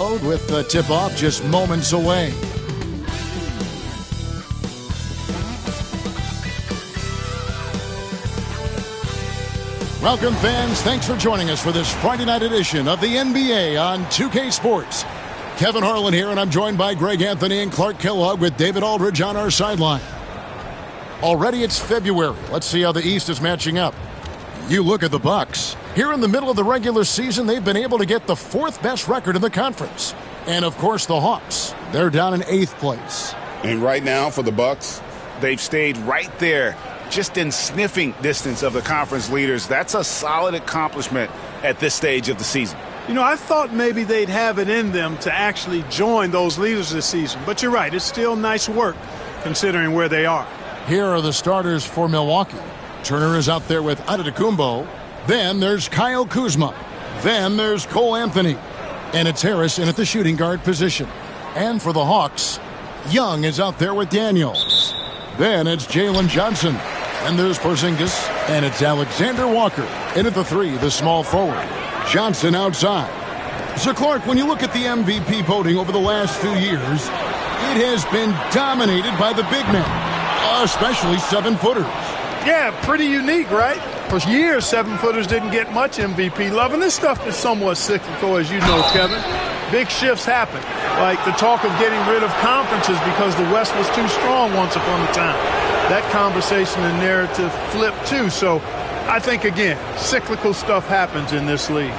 With the tip-off just moments away. Welcome, fans. Thanks for joining us for this Friday night edition of the NBA on 2K Sports. Kevin Harlan here, and I'm joined by Greg Anthony and Clark Kellogg with David Aldridge on our sideline. Already it's February. Let's see how the East is matching up. You look at the Bucks. Here in the middle of the regular season, they've been able to get the fourth best record in the conference. And, of course, the Hawks. They're down in 8th place. And right now for the Bucks, they've stayed right there, just in sniffing distance of the conference leaders. That's a solid accomplishment at this stage of the season. You know, I thought maybe they'd have it in them to actually join those leaders this season. But you're right, it's still nice work considering where they are. Here are the starters for Milwaukee. Turner is out there with Antetokounmpo. Then there's Kyle Kuzma. Then there's Cole Anthony. And it's Harris in at the shooting guard position. And for the Hawks, Young is out there with Daniels. Then it's Jalen Johnson. And there's Porzingis. And it's Alexander Walker in at the 3, the small forward. Johnson outside. So, Clark, when you look at the MVP voting over the last few years, it has been dominated by the big men, especially 7-footers. Yeah, pretty unique, right? For years, 7-footers didn't get much MVP love, and this stuff is somewhat cyclical, as you know, Kevin. Big shifts happen, like the talk of getting rid of conferences because the West was too strong once upon a time. That conversation and narrative flipped, too. So I think, again, cyclical stuff happens in this league.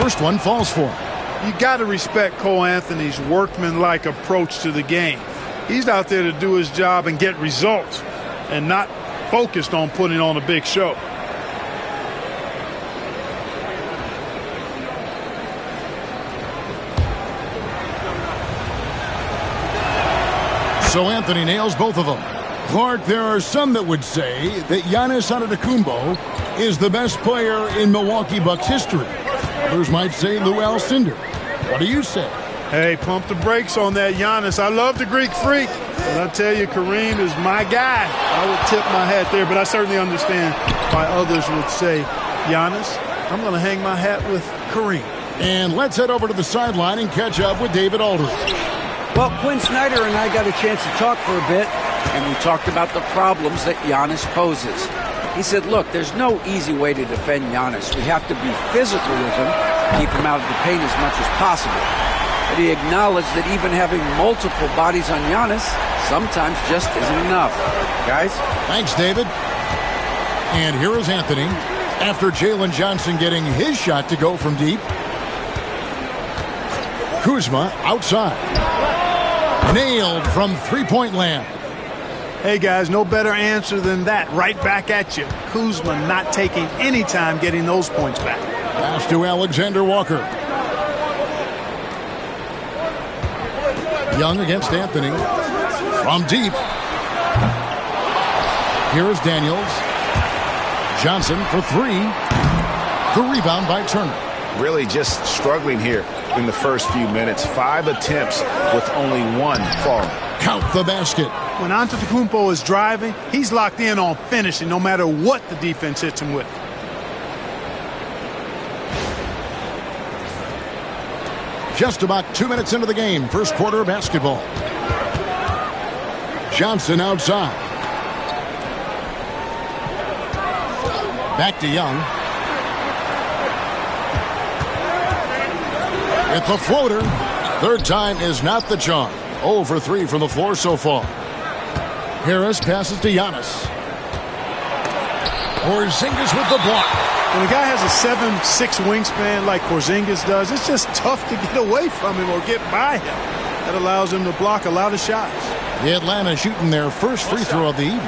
First one falls for him. You got to respect Cole Anthony's workmanlike approach to the game. He's out there to do his job and get results and not focused on putting on a big show. So Anthony nails both of them. Clark, there are some that would say that Giannis Antetokounmpo is the best player in Milwaukee Bucks history. Others might say Lou Alcindor. What do you say? Hey, pump the brakes on that Giannis. I love the Greek freak, but I tell you, Kareem is my guy. I would tip my hat there, but I certainly understand why others would say Giannis. I'm going to hang my hat with Kareem. And let's head over to the sideline and catch up with David Aldridge. Well, Quinn Snyder and I got a chance to talk for a bit, and we talked about the problems that Giannis poses. He said, look, there's no easy way to defend Giannis. We have to be physical with him, keep him out of the paint as much as possible. But he acknowledged that even having multiple bodies on Giannis sometimes just isn't enough. Guys? Thanks, David. And here is Anthony after Jalen Johnson getting his shot to go from deep. Kuzma outside. Nailed from three-point land. Hey, guys, no better answer than that. Right back at you. Kuzma not taking any time getting those points back. Pass to Alexander Walker. Young against Anthony. From deep. Here is Daniels. Johnson for 3. The rebound by Turner. Really just struggling here in the first few minutes. 5 attempts with only 1 falling. Count the basket. When Antetokounmpo is driving, he's locked in on finishing no matter what the defense hits him with. Just about 2 minutes into the game, first quarter of basketball. Johnson outside. Back to Young. With the floater. Third time is not the charm. 0 for 3 from the floor so far. Harris passes to Giannis. Porzingis with the block. When a guy has a 7'6" wingspan like Porzingis does, it's just tough to get away from him or get by him. That allows him to block a lot of shots. The Atlanta shooting their first free throw of the evening.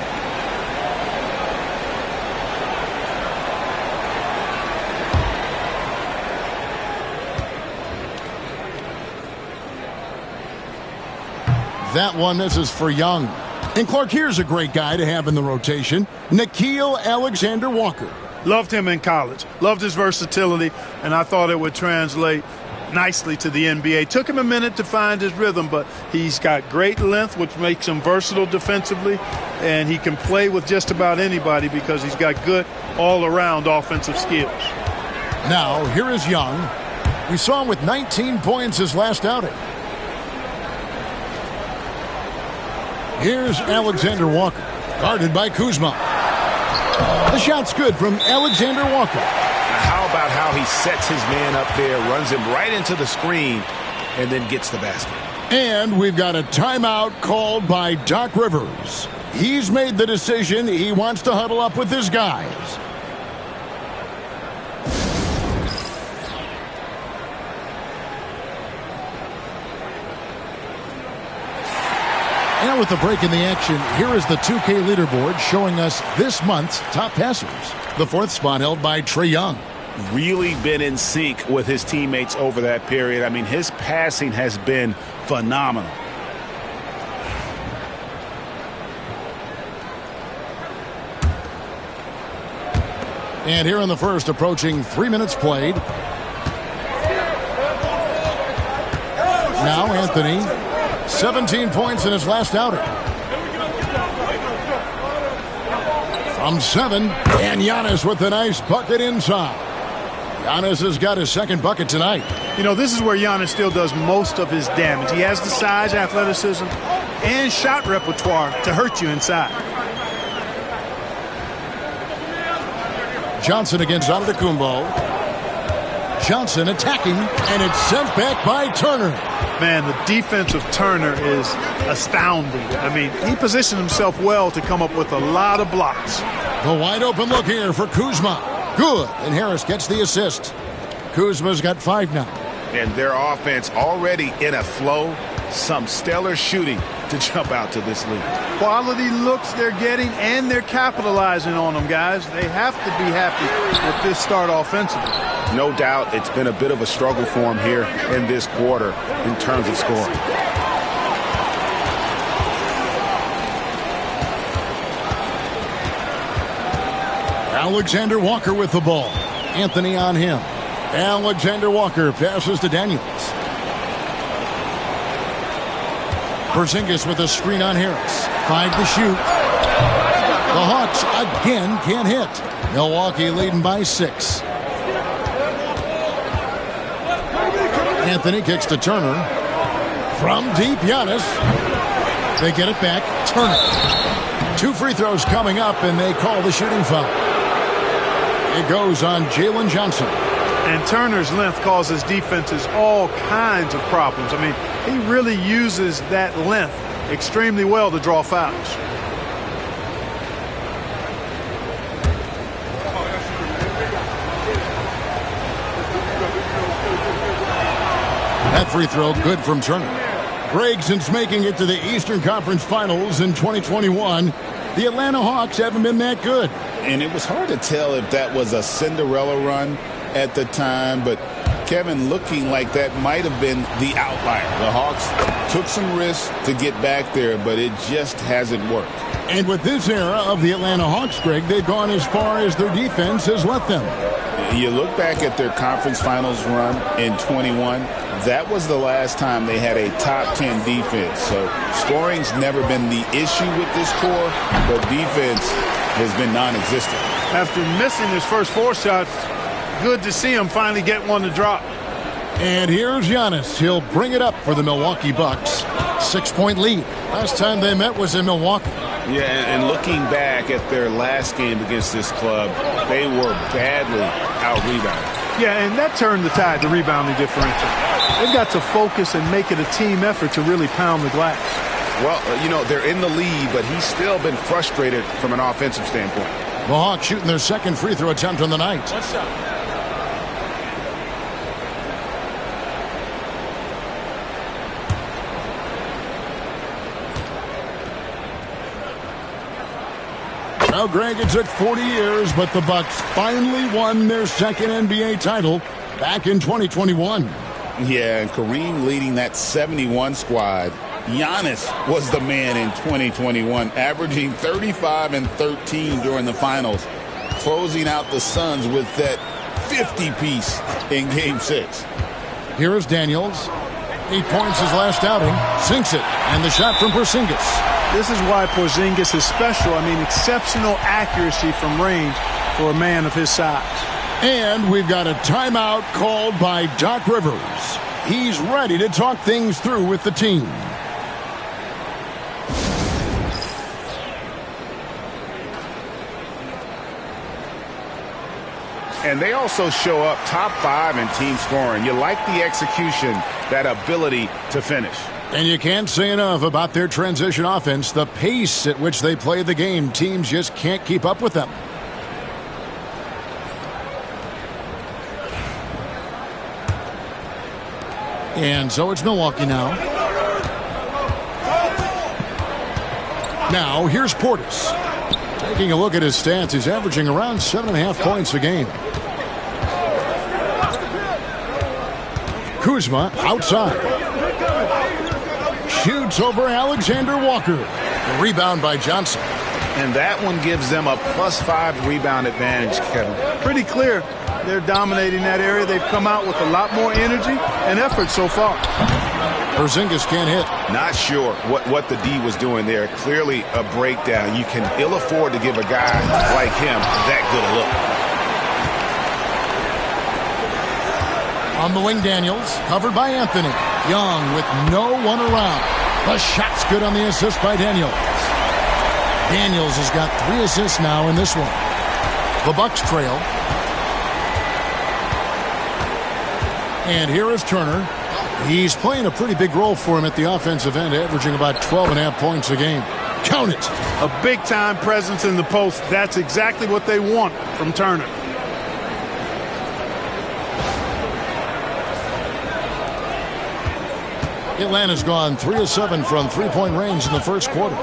That one misses for Young. And Clark, here's a great guy to have in the rotation. Nickeil Alexander Walker. Loved him in college. Loved his versatility, and I thought it would translate nicely to the NBA. Took him a minute to find his rhythm, but he's got great length, which makes him versatile defensively, and he can play with just about anybody because he's got good all-around offensive skills. Now, here is Young. We saw him with 19 points his last outing. Here's Alexander Walker, guarded by Kuzma. The shot's good from Alexander Walker. How about how he sets his man up there, runs him right into the screen, and then gets the basket. And we've got a timeout called by Doc Rivers. He's made the decision. He wants to huddle up with his guys. And with the break in the action, here is the 2K leaderboard showing us this month's top passers. The fourth spot held by Trae Young. Really been in sync with his teammates over that period. I mean, his passing has been phenomenal. And here in the first, approaching 3 minutes played. Now Anthony, 17 points in his last outing. From 7, and Giannis with a nice bucket inside. Giannis has got his second bucket tonight. You know, this is where Giannis still does most of his damage. He has the size, athleticism, and shot repertoire to hurt you inside. Johnson against Antetokounmpo. Johnson attacking, and it's sent back by Turner. Man, the defense of Turner is astounding. I mean, he positioned himself well to come up with a lot of blocks. The wide open look here for Kuzma. Good, and Harris gets the assist. Kuzma's got 5 now. And their offense already in a flow. Some stellar shooting to jump out to this lead. Quality looks they're getting, and they're capitalizing on them, guys. They have to be happy with this start offensively. No doubt it's been a bit of a struggle for him here in this quarter in terms of scoring. Alexander Walker with the ball. Anthony on him. Alexander Walker passes to Daniels. Porzingis with a screen on Harris. 5 to shoot. The Hawks again can't hit. Milwaukee leading by 6. Anthony kicks to Turner. From deep, Giannis. They get it back. Turner. 2 free throws coming up, and they call the shooting foul. It goes on Jalen Johnson. And Turner's length causes defenses all kinds of problems. I mean, he really uses that length extremely well to draw fouls. That free throw good from Turner. Greg, since making it to the Eastern Conference Finals in 2021, the Atlanta Hawks haven't been that good. And it was hard to tell if that was a Cinderella run at the time, but Kevin, looking like that might have been the outlier. The Hawks took some risks to get back there, but it just hasn't worked. And with this era of the Atlanta Hawks, Greg, they've gone as far as their defense has let them. You look back at their conference finals run in 21, that was the last time they had a top 10 defense. So scoring's never been the issue with this core, but defense has been non-existent. After missing his first 4 shots, good to see him finally get one to drop. And here's Giannis. He'll bring it up for the Milwaukee Bucks. 6-point lead. Last time they met was in Milwaukee. Yeah, and looking back at their last game against this club, they were badly out-rebounded. Yeah, and that turned the tide, the rebounding differential. They've got to focus and make it a team effort to really pound the glass. Well, you know, they're in the lead, but he's still been frustrated from an offensive standpoint. The Hawks shooting their second free throw attempt on the night. What's up? Well, Greg, it took 40 years, but the Bucks finally won their second NBA title back in 2021. Yeah, and Kareem leading that 71 squad. Giannis was the man in 2021, averaging 35 and 13 during the finals. closing out the Suns with that 50-piece in Game 6. Here is Daniels. 8 points his last outing. Sinks it. And the shot from Porzingis. This is why Porzingis is special. I mean, exceptional accuracy from range for a man of his size. And we've got a timeout called by Doc Rivers. He's ready to talk things through with the team. And they also show up top 5 in team scoring. You like the execution, that ability to finish. And you can't say enough about their transition offense. The pace at which they play the game, teams just can't keep up with them. And so it's Milwaukee now. Now here's Portis. Taking a look at his stats, he's averaging around 7.5 points a game. Kuzma outside. Shoots over Alexander Walker. The rebound by Johnson. And that one gives them a +5 rebound advantage, Kevin. Pretty clear. They're dominating that area. They've come out with a lot more energy and effort so far. Porzingis can't hit. Not sure what the D was doing there. Clearly a breakdown. You can ill afford to give a guy like him that good a look. On the wing, Daniels, covered by Anthony. Young with no one around. The shot's good on the assist by Daniels. Daniels has got 3 assists now in this one. The Bucks trail. And here is Turner. He's playing a pretty big role for him at the offensive end, averaging about 12.5 points a game. Count it. A big-time presence in the post. That's exactly what they want from Turner. Atlanta's gone 3 of 7 from three-point range in the first quarter.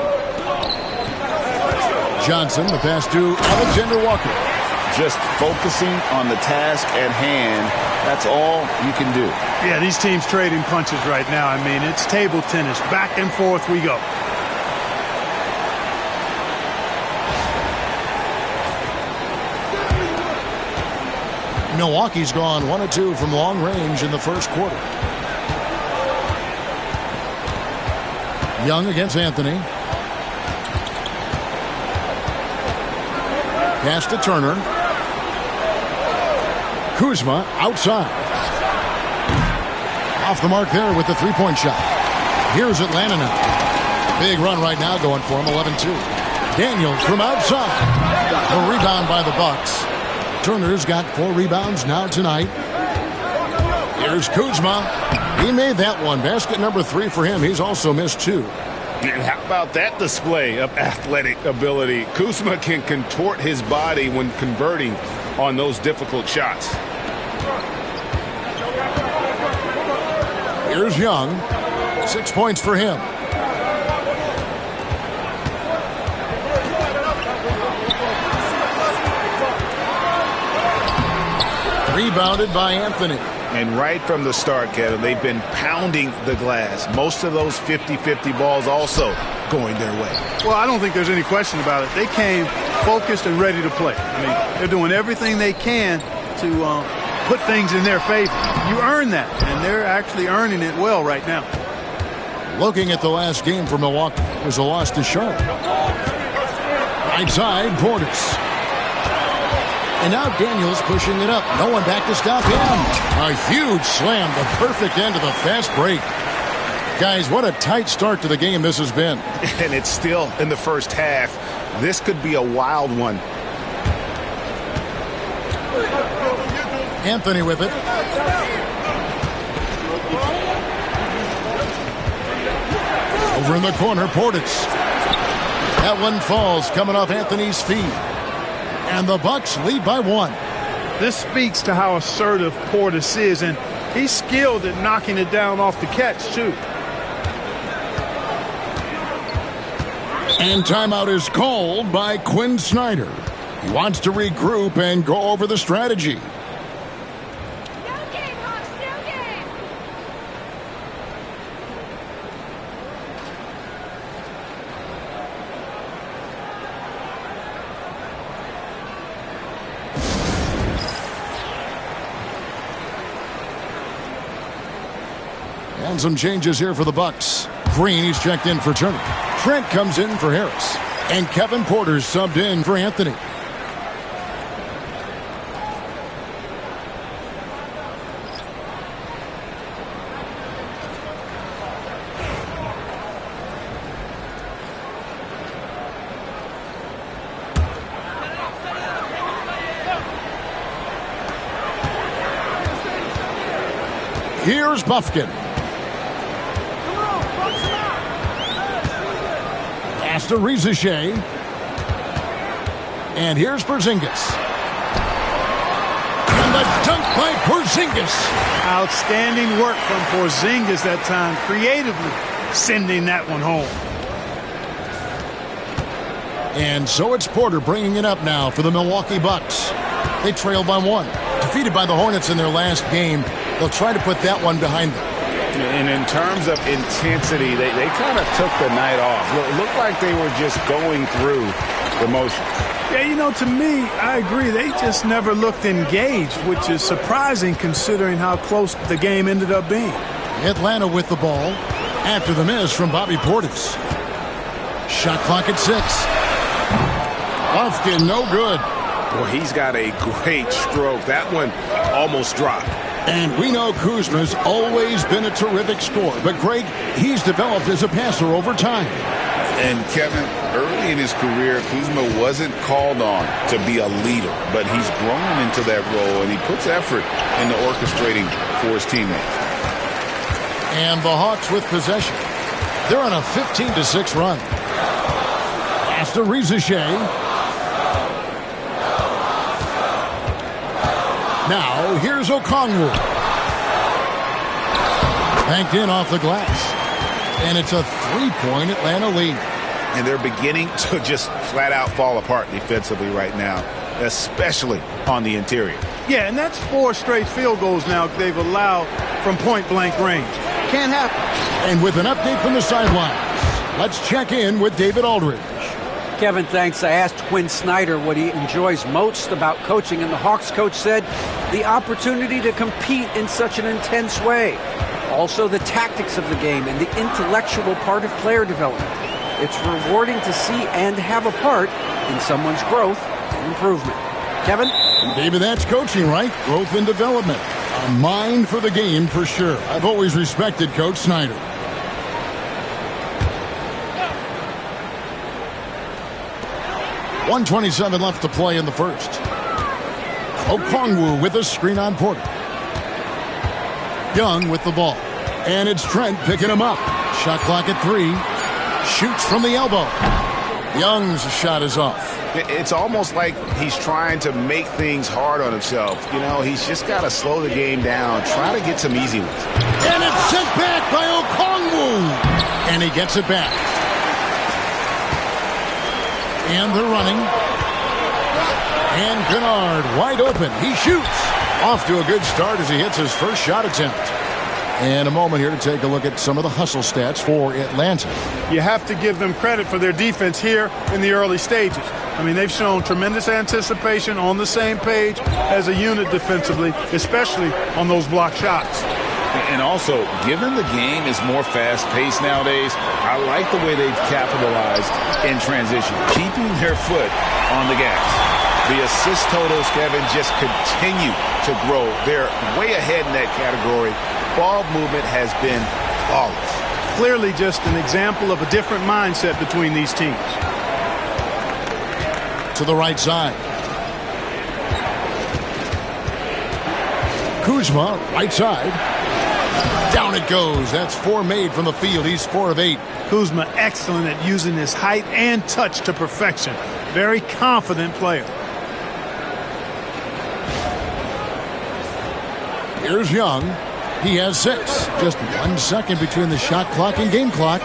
Johnson, the pass to Alexander Walker. Just focusing on the task at hand. That's all you can do. Yeah, these teams trading punches right now. I mean, it's table tennis. Back and forth we go. Milwaukee's gone 1 of 2 from long range in the first quarter. Young against Anthony. Pass to Turner. Kuzma outside. Off the mark there with the three-point shot. Here's Atlanta now. Big run right now going for him, 11-2. Daniels from outside. A rebound by the Bucks. Turner's got 4 rebounds now tonight. Here's Kuzma. He made that one. Basket number 3 for him. He's also missed 2. And how about that display of athletic ability? Kuzma can contort his body when converting on those difficult shots. Here's Young. 6 points for him. Rebounded by Anthony. And right from the start, Kevin, they've been pounding the glass. Most of those 50-50 balls also going their way. Well, I don't think there's any question about it. They came focused and ready to play. I mean, they're doing everything they can to put things in their favor. You earn that, and they're actually earning it well right now. Looking at the last game for Milwaukee, it was a loss to Charlotte. Right side, Portis. And now Daniels pushing it up. No one back to stop him. A huge slam, the perfect end of the fast break. Guys, what a tight start to the game this has been. And it's still in the first half. This could be a wild one. Anthony with it. Over in the corner, Portis. That one falls, coming off Anthony's feet. And the Bucks lead by 1. This speaks to how assertive Portis is, and he's skilled at knocking it down off the catch, too. And timeout is called by Quinn Snyder. He wants to regroup and go over the strategy. And some changes here for the Bucks. Green, he's checked in for Turner. Trent comes in for Harris. And Kevin Porter's subbed in for Anthony. Here's Buffkin. Pass to Rizachet. And here's Porzingis. And the dunk by Porzingis. Outstanding work from Porzingis that time, creatively sending that one home. And so it's Porter bringing it up now for the Milwaukee Bucks. They trail by 1. Defeated by the Hornets in their last game. They'll try to put that one behind them. And in terms of intensity, they kind of took the night off. It looked like they were just going through the motions. Yeah, you know, to me, I agree. They just never looked engaged, which is surprising considering how close the game ended up being. Atlanta with the ball after the miss from Bobby Portis. Shot clock at 6. Buffkin, no good. Well, he's got a great stroke. That one almost dropped. And we know Kuzma's always been a terrific scorer. But, Greg, he's developed as a passer over time. And, Kevin, early in his career, Kuzma wasn't called on to be a leader. But he's grown into that role, and he puts effort into orchestrating for his teammates. And the Hawks with possession. They're on a 15-6 run. Pass to Rizachet. Now, here's Okongwu. Banked in off the glass. And it's a 3-point Atlanta lead. And they're beginning to just flat out fall apart defensively right now, especially on the interior. Yeah, and that's 4 straight field goals now they've allowed from point-blank range. Can't happen. And with an update from the sidelines, let's check in with David Aldridge. Kevin, thanks. I asked Quinn Snyder what he enjoys most about coaching, and the Hawks coach said the opportunity to compete in such an intense way. Also, the tactics of the game and the intellectual part of player development. It's rewarding to see and have a part in someone's growth and improvement. Kevin? David, that's coaching, right? Growth and development. A mind for the game for sure. I've always respected Coach Snyder. .127 left to play in the first. Okongwu with a screen on Porter. Young with the ball. And it's Trent picking him up. Shot clock at 3. Shoots from the elbow. Young's shot is off. It's almost like he's trying to make things hard on himself. You know, he's just got to slow the game down, try to get some easy ones. And it's sent back by Okongwu. And he gets it back. And they're running. And Kennard wide open. He shoots. Off to a good start as he hits his first shot attempt. And a moment here to take a look at some of the hustle stats for Atlanta. You have to give them credit for their defense here in the early stages. I mean, they've shown tremendous anticipation, on the same page as a unit defensively, especially on those block shots. And also, given the game is more fast-paced nowadays, I like the way they've capitalized in transition, keeping their foot on the gas. The assist totals, Kevin, just continue to grow. They're way ahead in that category. Ball movement has been flawless. Clearly just an example of a different mindset between these teams. To the right side. Kuzma, right side. Down it goes. That's 4 made from the field. He's 4 of 8. Kuzma excellent at using his height and touch to perfection. Very confident player. Here's Young. He has 6. Just 1 second between the shot clock and game clock.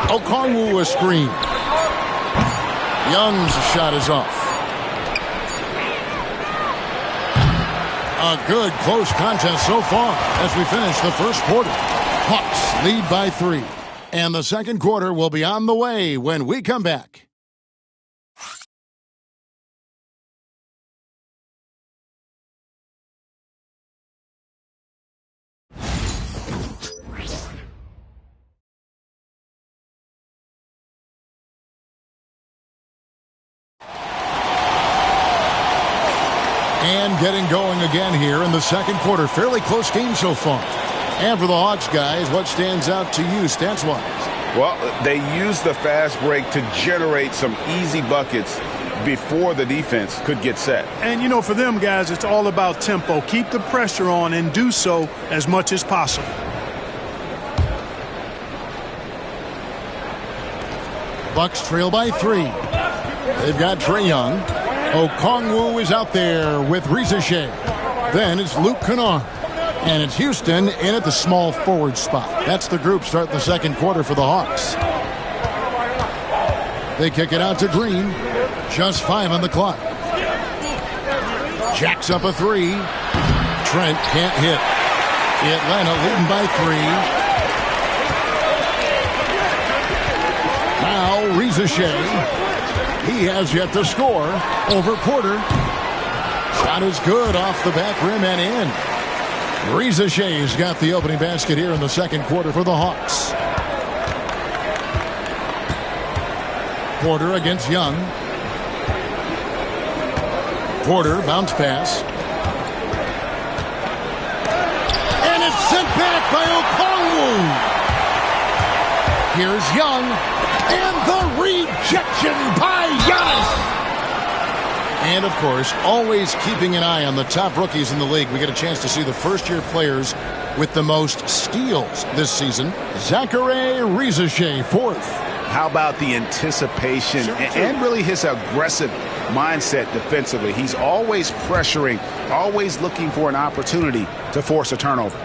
Okongwu a screen. Young's shot is off. A good close contest so far as we finish the first quarter. Hawks lead by 3. And the second quarter will be on the way when we come back. And getting going again here in the second quarter. Fairly close game so far. And for the Hawks, guys, what stands out to you stats-wise? Well, they used the fast break to generate some easy buckets before the defense could get set. And, you know, for them, guys, it's all about tempo. Keep the pressure on and do so as much as possible. Bucks trail by 3. They've got Trae Young. Okongwu is out there with Rizashea. Then it's Luke Kennard. And it's Houston in at the small forward spot. That's the group starting the second quarter for the Hawks. They kick it out to Green. Just 5 on the clock. Jacks up a 3. Trent can't hit. Atlanta leading by 3. Now Rizashea. He has yet to score over Porter. Shot is good off the back rim and in. Rizashea's got the opening basket here in the second quarter for the Hawks. Porter against Young. Porter bounce pass. And it's sent back by Okongwu. Here's Young. And the rejection by Giannis. And, of course, always keeping an eye on the top rookies in the league. We get a chance to see the first-year players with the most steals this season. Zachary Rizashea, 4th. How about the anticipation and really his aggressive mindset defensively? He's always pressuring, always looking for an opportunity to force a turnover.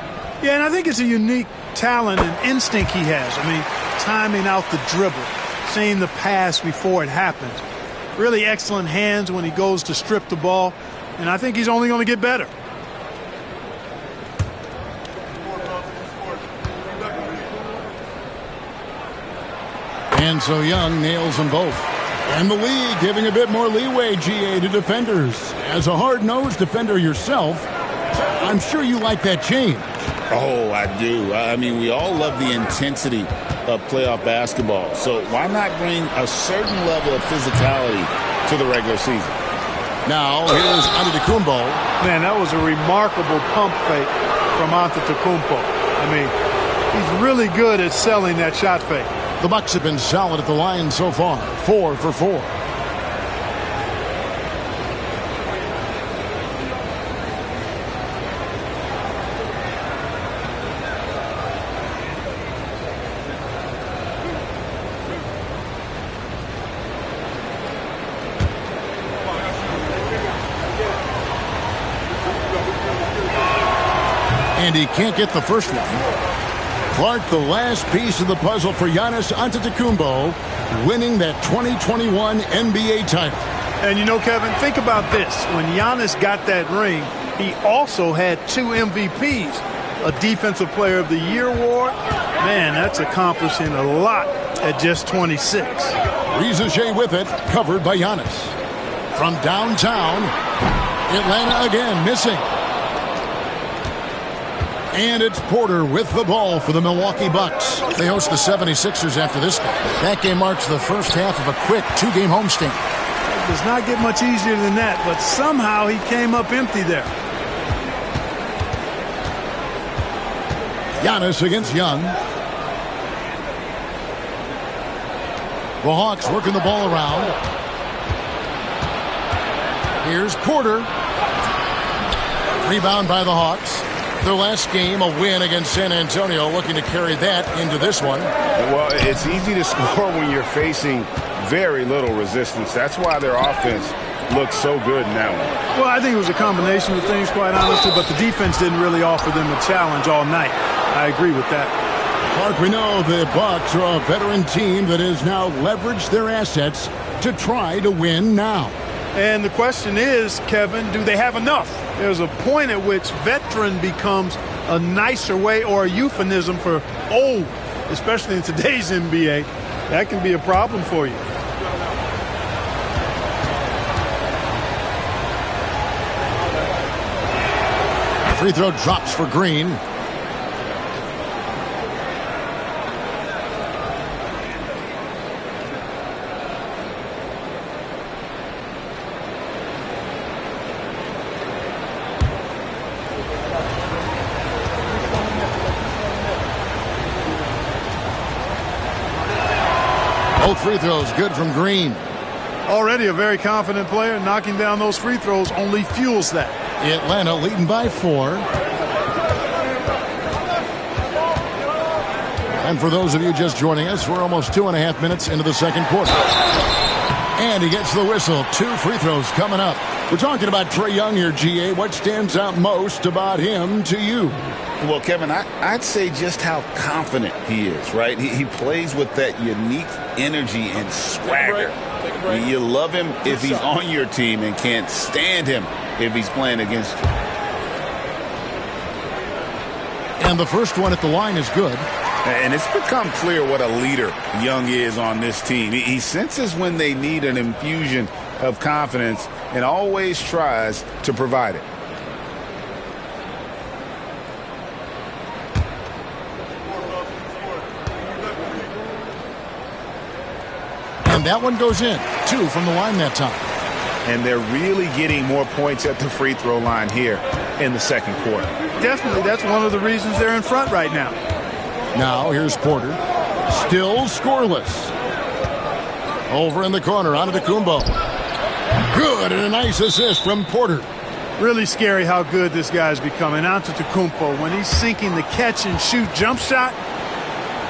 Yeah, and I think it's a unique talent and instinct he has. I mean, timing out the dribble, seeing the pass before it happens. Really excellent hands when he goes to strip the ball, and I think he's only going to get better. And so Young nails them both. And the league giving a bit more leeway, GA, to defenders. As a hard-nosed defender yourself, I'm sure you like that change. Oh, I do. I mean, we all love the intensity of playoff basketball. So why not bring a certain level of physicality to the regular season? Now, here's Antetokounmpo. Man, that was a remarkable pump fake from Antetokounmpo. I mean, he's really good at selling that shot fake. The Bucks have been solid at the line so far. 4 for 4. And he can't get the first one. Clark, the last piece of the puzzle for Giannis Antetokounmpo, winning that 2021 NBA title. And you know, Kevin, think about this. When Giannis got that ring, he also had 2 MVPs, a Defensive Player of the Year award. Man, that's accomplishing a lot at just 26. Rizashea with it, covered by Giannis. From downtown, Atlanta again missing. And it's Porter with the ball for the Milwaukee Bucks. They host the 76ers after this game. That game marks the first half of a quick 2-game homestand. It does not get much easier than that, but somehow he came up empty there. Giannis against Young. The Hawks working the ball around. Here's Porter. Rebound by the Hawks. Their last game, a win against San Antonio, looking to carry that into this one. Well, it's easy to score when you're facing very little resistance. That's why their offense looks so good in that one. Well, I think it was a combination of things, quite honestly, but the defense didn't really offer them a challenge all night. I agree with that. Clark, we know the Bucks are a veteran team that has now leveraged their assets to try to win now. And the question is, Kevin, do they have enough? There's a point at which veteran becomes a nicer way or a euphemism for old. especially in today's NBA. That can be a problem for you. Free throw drops for Green. Both free throws good from Green. Already a very confident player. Knocking down those free throws only fuels that. Atlanta leading by 4. And for those of you just joining us, we're almost 2.5 minutes into the second quarter. And he gets the whistle. 2 free throws coming up. We're talking about Trae Young here, GA. What stands out most about him to you? Well, Kevin, I'd say just how confident he is, right? He plays with that unique energy and swagger. You love him if he's on your team and can't stand him if he's playing against you. And the first one at the line is good. And it's become clear what a leader Young is on this team. He senses when they need an infusion of confidence and always tries to provide it. And that one goes in. 2 from the line that time. And they're really getting more points at the free throw line here in the second quarter. Definitely, that's one of the reasons they're in front right now. Now here's Porter. Still scoreless. Over in the corner, Antetokounmpo. Good, and a nice assist from Porter. Really scary how good this guy's becoming. Antetokounmpo, when he's sinking the catch and shoot jump shot,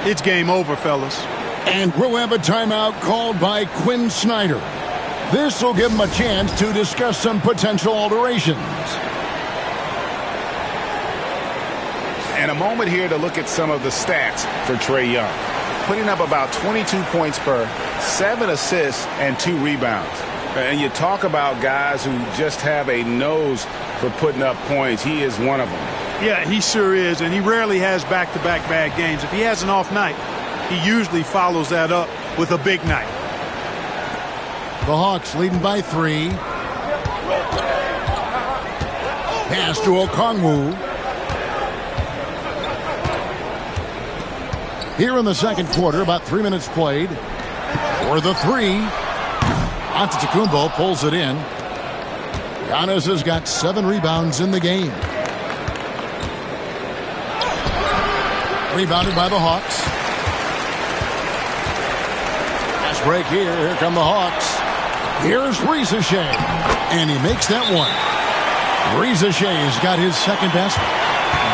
it's game over, fellas. And we'll have a timeout called by Quinn Snyder. This will give him a chance to discuss some potential alterations. And a moment here to look at some of the stats for Trae Young. Putting up about 22 points per, 7 assists, and 2 rebounds. And you talk about guys who just have a nose for putting up points. He is one of them. Yeah, he sure is, and he rarely has back-to-back bad games. If he has an off night, he usually follows that up with a big night. The Hawks leading by 3. Pass to Okongwu. Here in the second quarter, about 3 minutes played. For the 3. Antetokounmpo pulls it in. Giannis has got 7 rebounds in the game. Rebounded by the Hawks. Fast break here. Here come the Hawks. Here's Rizachet. And he makes that one. Rizachet's got his second basket.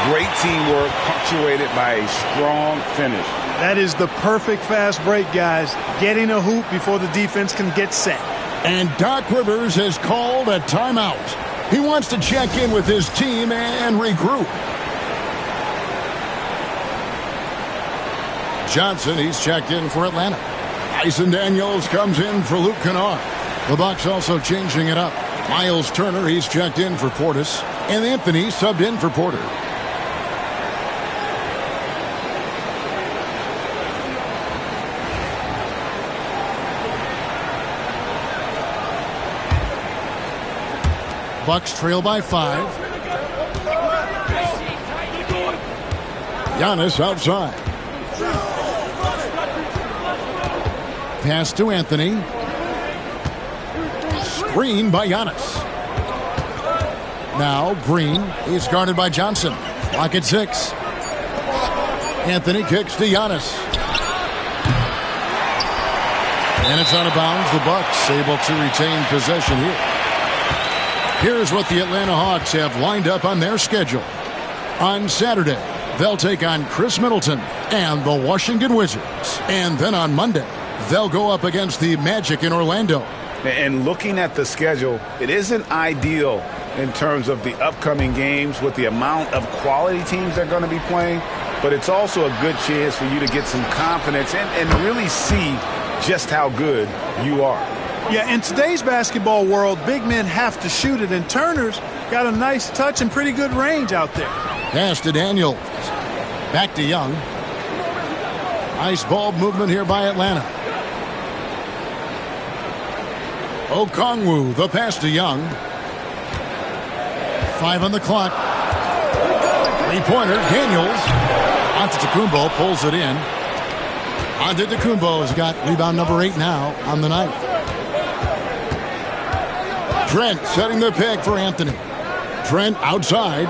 Great teamwork punctuated by a strong finish. That is the perfect fast break, guys. Getting a hoop before the defense can get set. And Doc Rivers has called a timeout. He wants to check in with his team and regroup. Johnson, he's checked in for Atlanta. Tyson Daniels comes in for Luke Kennard. The Bucks also changing it up. Miles Turner, he's checked in for Portis. And Anthony subbed in for Porter. Bucks trail by 5. Giannis outside. Pass to Anthony. Screen by Giannis. Now Green is guarded by Johnson. Clock at 6. Anthony kicks to Giannis. And it's out of bounds. The Bucks able to retain possession here. Here's what the Atlanta Hawks have lined up on their schedule. On Saturday, they'll take on Chris Middleton and the Washington Wizards. And then on Monday, they'll go up against the Magic in Orlando. And looking at the schedule, it isn't ideal in terms of the upcoming games with the amount of quality teams they're going to be playing. But it's also a good chance for you to get some confidence and really see just how good you are. Yeah, in today's basketball world, big men have to shoot it, and Turner's got a nice touch and pretty good range out there. Pass to Daniels. Back to Young. Nice ball movement here by Atlanta. Okongwu, the pass to Young. 5 on the clock. Three-pointer, Daniels. Antetokounmpo pulls it in. Antetokounmpo has got rebound number 8 now on the night. Trent setting the peg for Anthony. Trent outside.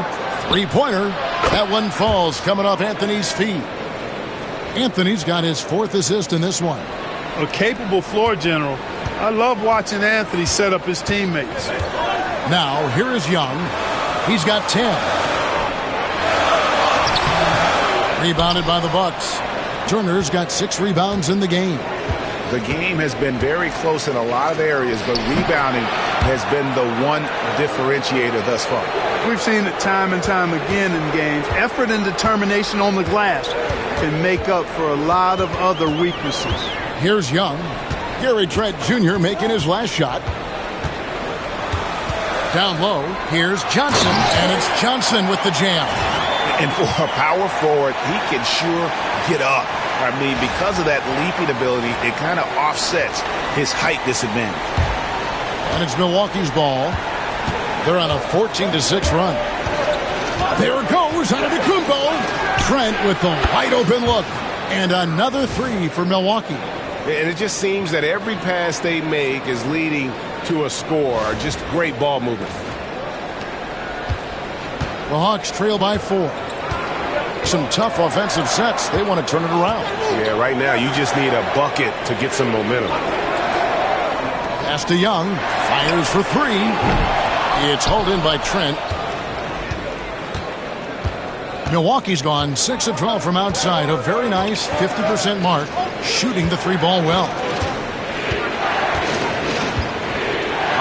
Three-pointer. That one falls coming off Anthony's feet. Anthony's got his 4th assist in this one. A capable floor general. I love watching Anthony set up his teammates. Now, here is Young. He's got 10. Rebounded by the Bucks. Turner's got 6 rebounds in the game. The game has been very close in a lot of areas, but rebounding has been the one differentiator thus far. We've seen it time and time again in games. Effort and determination on the glass can make up for a lot of other weaknesses. Here's Young. Gary Trent Jr. making his last shot. Down low, here's Johnson, and it's Johnson with the jam. And for a power forward, he can sure get up. I mean, because of that leaping ability, it kind of offsets his height disadvantage. And it's Milwaukee's ball. They're on a 14-6 run. There it goes, Antetokounmpo. Trent with the wide open look. And another 3 for Milwaukee. And it just seems that every pass they make is leading to a score. Just great ball movement. The Hawks trail by 4. Some tough offensive sets. They want to turn it around. Yeah, right now you just need a bucket to get some momentum. Pass to Young. Fires for 3. It's hauled in by Trent. Milwaukee's gone 6 of 12 from outside. A very nice 50% mark. Shooting the 3-ball well.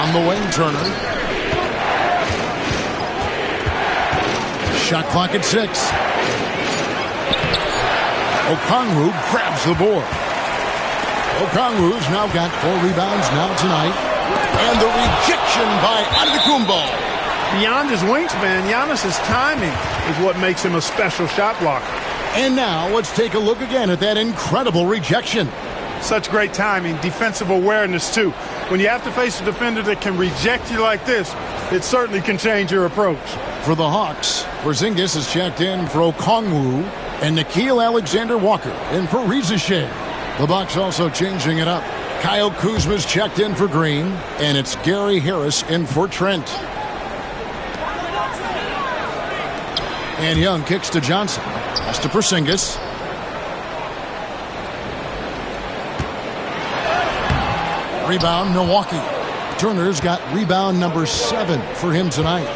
On the wing, Turner. Shot clock at 6. Okongwu grabs the board. Okongwu's now got 4 rebounds now tonight. And the rejection by Antetokounmpo. Beyond his wingspan, Giannis's timing is what makes him a special shot blocker. And now let's take a look again at that incredible rejection. Such great timing, defensive awareness too. When you have to face a defender that can reject you like this, it certainly can change your approach. For the Hawks, Porzingis is checked in for Okongwu and Nickeil Alexander-Walker in for Rizachet. The Bucks also changing it up. Kyle Kuzma's checked in for Green, and it's Gary Harris in for Trent. And Young kicks to Johnson. Pass to Porzingis. Rebound, Milwaukee. Turner's got rebound number 7 for him tonight.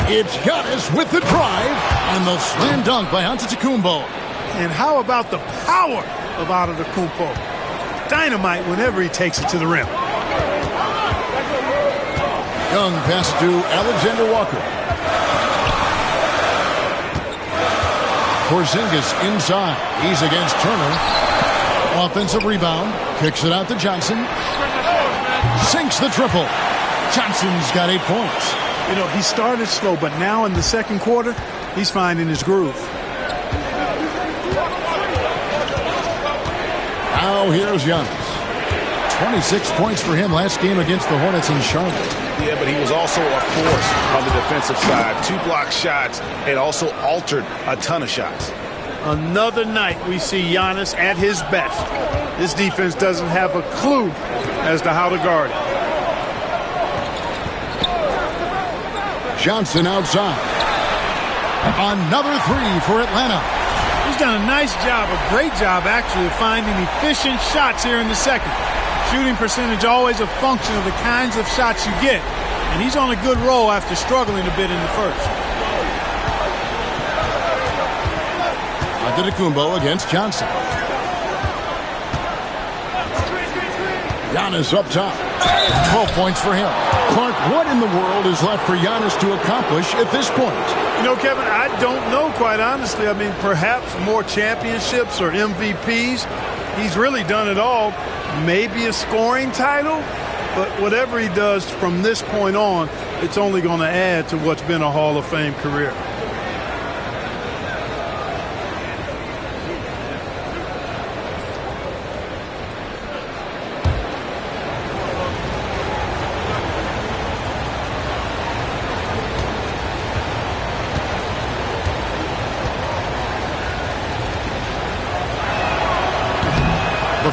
It's Giannis with the drive and the slam dunk by Antetokounmpo. And how about the power of Antetokounmpo? Dynamite whenever he takes it to the rim. Young pass to Alexander-Walker. Porzingis inside. He's against Turner. Offensive rebound. Kicks it out to Johnson. Sinks the triple. Johnson's got 8 points. You know, he started slow, but now in the second quarter, he's finding his groove. Now here's Giannis. 26 points for him last game against the Hornets in Charlotte. Yeah, but he was also a force on the defensive side. 2 block shots and also altered a ton of shots. Another night we see Giannis at his best. This defense doesn't have a clue as to how to guard it. Johnson outside. Another 3 for Atlanta. He's done a nice job, a great job actually, of finding efficient shots here in the second. Shooting percentage always a function of the kinds of shots you get. And he's on a good roll after struggling a bit in the first. Antetokounmpo against Johnson. Giannis up top. 12 points for him. Clark, what in the world is left for Giannis to accomplish at this point? You know, Kevin, I don't know, quite honestly. I mean, perhaps more championships or MVPs. He's really done it all. Maybe a scoring title, but whatever he does from this point on, it's only going to add to what's been a Hall of Fame career.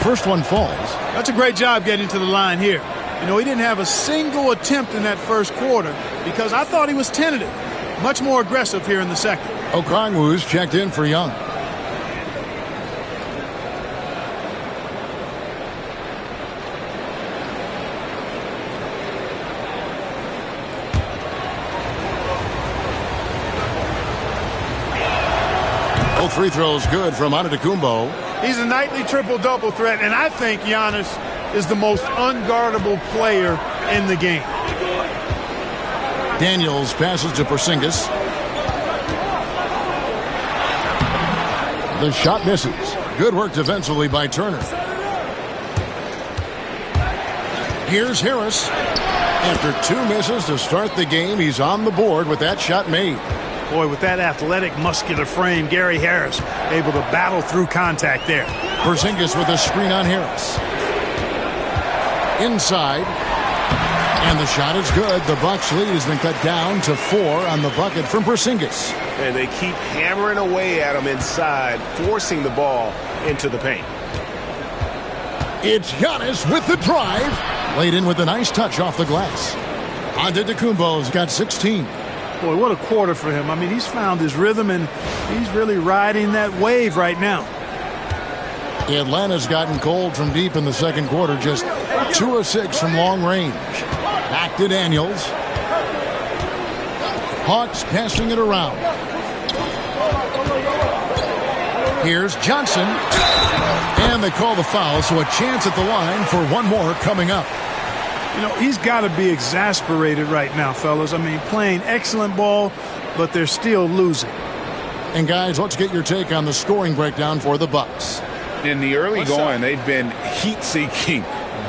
first one falls. That's a great job getting to the line here. You know, he didn't have a single attempt in that first quarter because I thought he was tentative. Much more aggressive here in the second. Okongwu's checked in for Young. Both free throws good from Antetokounmpo. He's a nightly triple-double threat, and I think Giannis is the most unguardable player in the game. Daniels passes to Porzingis. The shot misses. Good work defensively by Turner. Here's Harris. After 2 misses to start the game, he's on the board with that shot made. Boy, with that athletic, muscular frame, Gary Harris able to battle through contact there. Porzingis with a screen on Harris. Inside. And the shot is good. The Bucks lead has been cut down to 4 on the bucket from Porzingis. And they keep hammering away at him inside, forcing the ball into the paint. It's Giannis with the drive. Laid in with a nice touch off the glass. Antetokounmpo's got 16. Boy, what a quarter for him. I mean, he's found his rhythm, and he's really riding that wave right now. Atlanta's gotten cold from deep in the second quarter. Just 2 of 6 from long range. Back to Daniels. Hawks passing it around. Here's Johnson. And they call the foul, so a chance at the line for one more coming up. You know, he's got to be exasperated right now, fellas. I mean, playing excellent ball, but they're still losing. And, guys, let's get your take on the scoring breakdown for the Bucks. In the early going, they've been heat-seeking,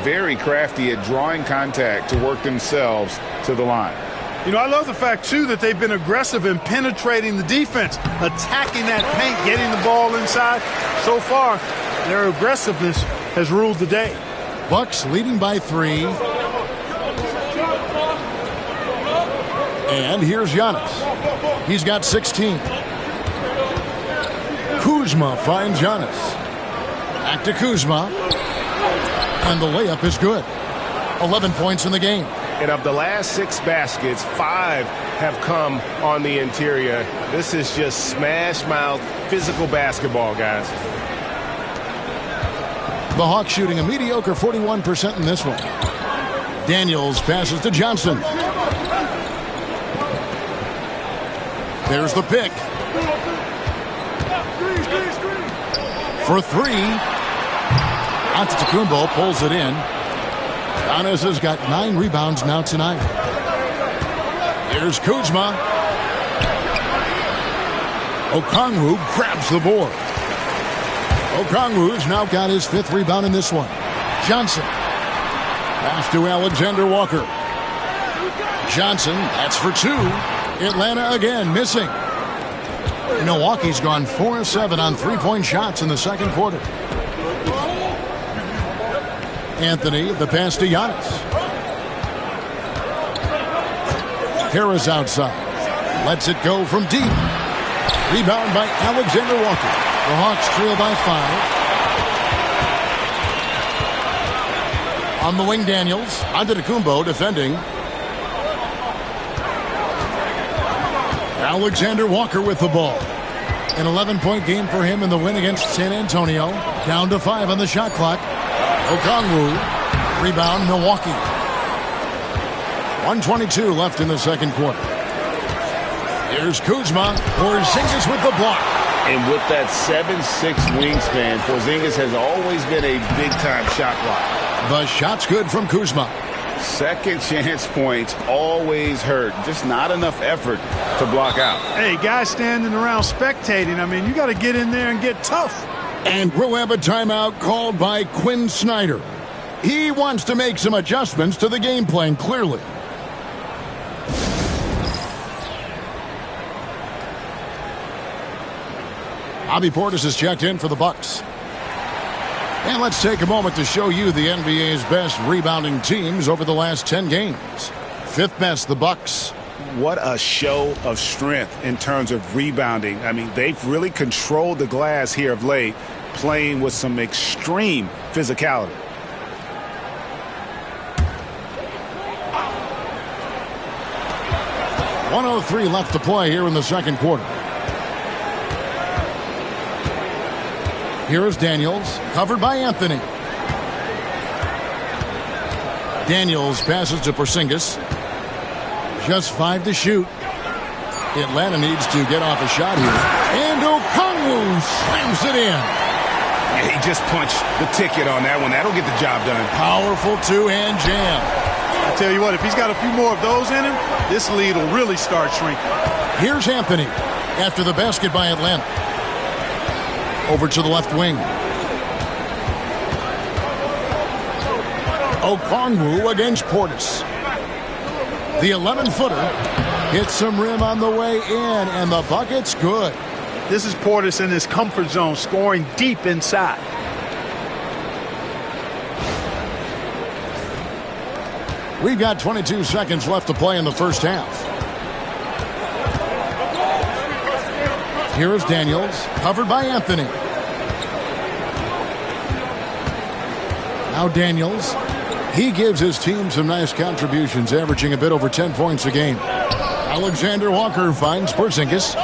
very crafty at drawing contact to work themselves to the line. You know, I love the fact, too, that they've been aggressive in penetrating the defense, attacking that paint, getting the ball inside. So far, their aggressiveness has ruled the day. Bucks leading by 3. And here's Giannis. He's got 16. Kuzma finds Giannis. Back to Kuzma. And the layup is good. 11 points in the game. And of the last 6 baskets, 5 have come on the interior. This is just smash-mouth, physical basketball, guys. The Hawks shooting a mediocre 41% in this one. Daniels passes to Johnson. There's the pick. For 3. Antetokounmpo pulls it in. Giannis has got 9 rebounds now tonight. Here's Kuzma. Okongwu grabs the board. Okongwu's now got his 5th rebound in this one. Johnson. Pass to Alexander Walker. Johnson, that's for 2. Atlanta again missing. Milwaukee's gone 4 of 7 on 3-point shots in the second quarter. Anthony, the pass to Giannis. Harris outside. Lets it go from deep. Rebound by Alexander Walker. The Hawks trail by 5. On the wing, Daniels. Antetokounmpo defending. Alexander Walker with the ball. An 11-point game for him in the win against San Antonio. Down to 5 on the shot clock. Okongwu. Rebound, Milwaukee. 1:22 left in the second quarter. Here's Kuzma. Porzingis with the block. And with that 7'6" wingspan, Porzingis has always been a big-time shot blocker. The shot's good from Kuzma. Second chance points always hurt. Just not enough effort to block out. Hey, guys standing around spectating, I mean, you got to get in there and get tough. And we'll have a timeout called by Quinn Snyder. He wants to make some adjustments to the game plan, clearly. Bobby Portis is checked in for the Bucks. And let's take a moment to show you the NBA's best rebounding teams over the last 10 games. 5th best, the Bucks. What a show of strength in terms of rebounding. I mean, they've really controlled the glass here of late. playing with some extreme physicality. .103 left to play here in the second quarter. Here is Daniels, covered by Anthony. Daniels passes to Porzingis. Just 5 to shoot. Atlanta needs to get off a shot here. And Okongwu slams it in. Yeah, he just punched the ticket on that one. That'll get the job done. Powerful two-hand jam. I tell you what, if he's got a few more of those in him, this lead will really start shrinking. Here's Anthony after the basket by Atlanta. Over to the left wing. Okongwu against Portis. The 11-footer hits some rim on the way in, and the bucket's good. This is Portis in his comfort zone, scoring deep inside. We've got 22 seconds left to play in the first half. Here is Daniels, covered by Anthony. Now Daniels, he gives his team some nice contributions, averaging a bit over 10 points a game. Alexander Walker finds Porzingis.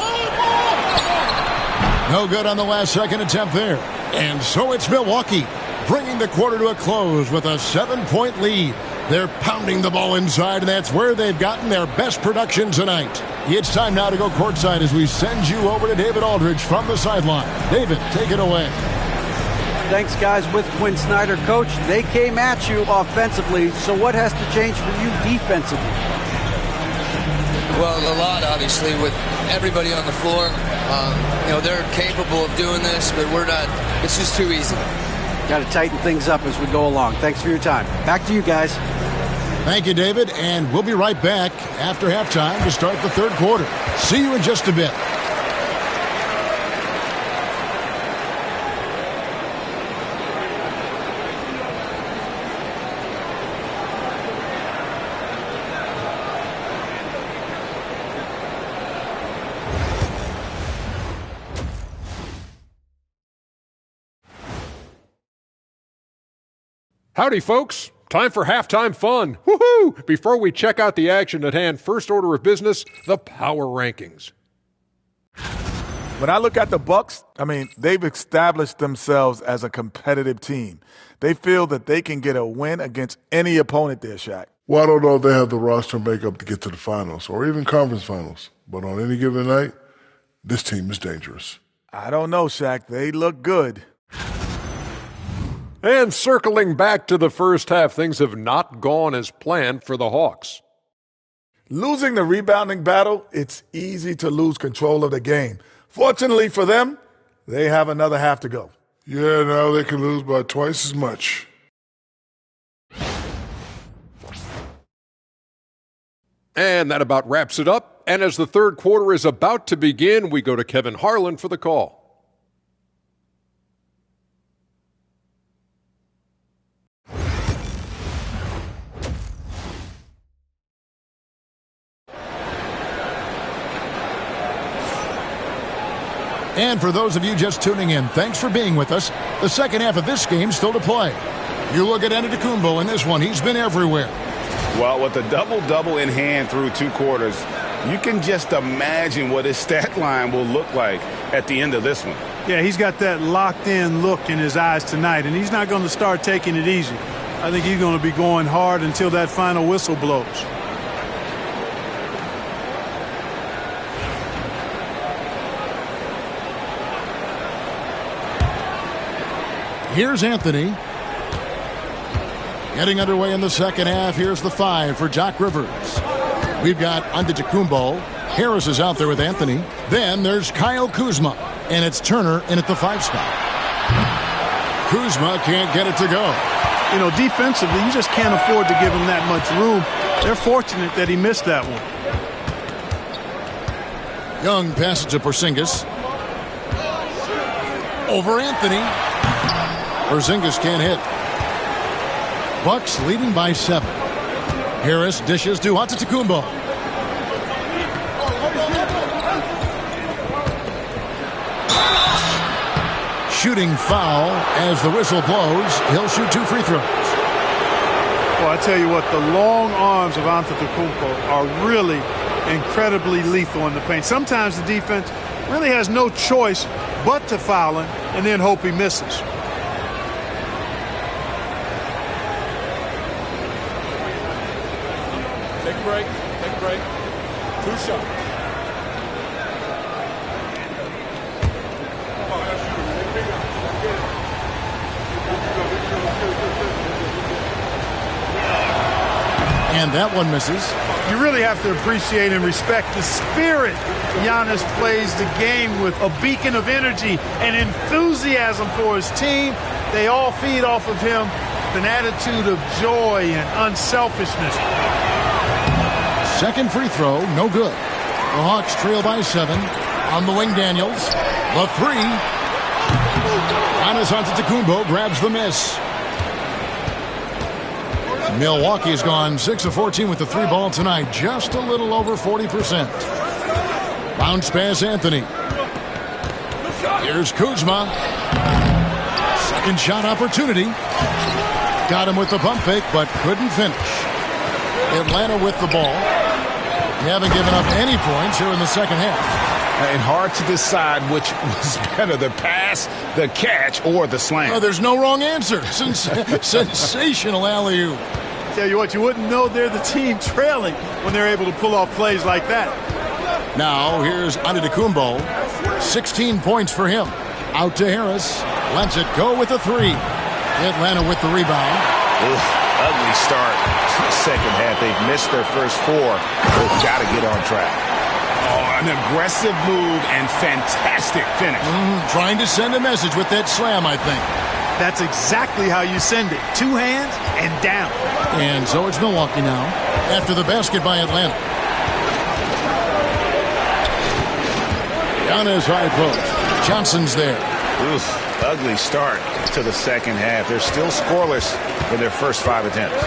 No good on the last second attempt there. And so it's Milwaukee, bringing the quarter to a close with a 7-point lead. They're pounding the ball inside, and that's where they've gotten their best production tonight. It's time now to go courtside as we send you over to David Aldridge from the sideline. David, take it away. Thanks, guys. With Quinn Snyder, Coach, they came at you offensively, so what has to change for you defensively? Well, a lot, obviously, with everybody on the floor. They're capable of doing this, but we're not. It's just too easy. Got to tighten things up as we go along. Thanks for your time. Back to you guys. Thank you, David, and we'll be right back after halftime to start the third quarter. See you in just a bit. Howdy, folks. Time for halftime fun. Woohoo! Before we check out the action at hand, first order of business, the power rankings. When I look at the Bucks, they've established themselves as a competitive team. They feel that they can get a win against any opponent there, Shaq. Well, I don't know if they have the roster makeup to get to the finals or even conference finals. But on any given night, this team is dangerous. I don't know, Shaq. They look good. And circling back to the first half, things have not gone as planned for the Hawks. Losing the rebounding battle, it's easy to lose control of the game. Fortunately for them, they have another half to go. Yeah, now they can lose by twice as much. And that about wraps it up. And as the third quarter is about to begin, we go to Kevin Harlan for the call. And for those of you just tuning in, thanks for being with us. The second half of this game still to play. You look at Antetokounmpo in this one. He's been everywhere. Well, with the double-double in hand through 2 quarters, you can just imagine what his stat line will look like at the end of this one. Yeah, he's got that locked-in look in his eyes tonight, and he's not going to start taking it easy. I think he's going to be going hard until that final whistle blows. Here's Anthony. Getting underway in the second half. Here's the 5 for Doc Rivers. We've got Antetokounmpo. Harris is out there with Anthony. Then there's Kyle Kuzma. And it's Turner in at the 5 spot. Kuzma can't get it to go. Defensively, you just can't afford to give him that much room. They're fortunate that he missed that one. Young passes to Porzingis. Over Anthony. Porzingis can't hit. Bucks leading by 7. Harris dishes to Antetokounmpo. shooting foul as the whistle blows. He'll shoot 2 free throws. Well, I tell you what, the long arms of Antetokounmpo are really incredibly lethal in the paint. Sometimes the defense really has no choice but to foul him and then hope he misses. Take a break. Take a break. 2 shots. And that one misses. You really have to appreciate and respect the spirit Giannis plays the game with, a beacon of energy and enthusiasm for his team. They all feed off of him, an attitude of joy and unselfishness. Second free throw, no good. The Hawks trail by 7. On the wing, Daniels. The 3. Giannis Antetokounmpo grabs the miss. Milwaukee's gone 6 of 14 with the 3 ball tonight, just a little over 40%. Bounce pass, Anthony. Here's Kuzma. Second shot opportunity. Got him with the pump fake, but couldn't finish. Atlanta with the ball. They haven't given up any points here in the second half. And hard to decide which was better, the pass, the catch, or the slam. Oh, there's no wrong answer. Sensational alley-oop. Tell you what, you wouldn't know they're the team trailing when they're able to pull off plays like that. Now, here's Antetokounmpo. 16 points for him. Out to Harris. Lets it go with the 3. Atlanta with the rebound. Ugly start to the second half. They've missed their first 4. They've got to get on track. Oh, an aggressive move and fantastic finish. Trying to send a message with that slam, I think. That's exactly how you send it. 2 hands and down. And so it's Milwaukee now after the basket by Atlanta. Giannis high post. Johnson's there. Ugly start to the second half. They're still scoreless in their first 5 attempts.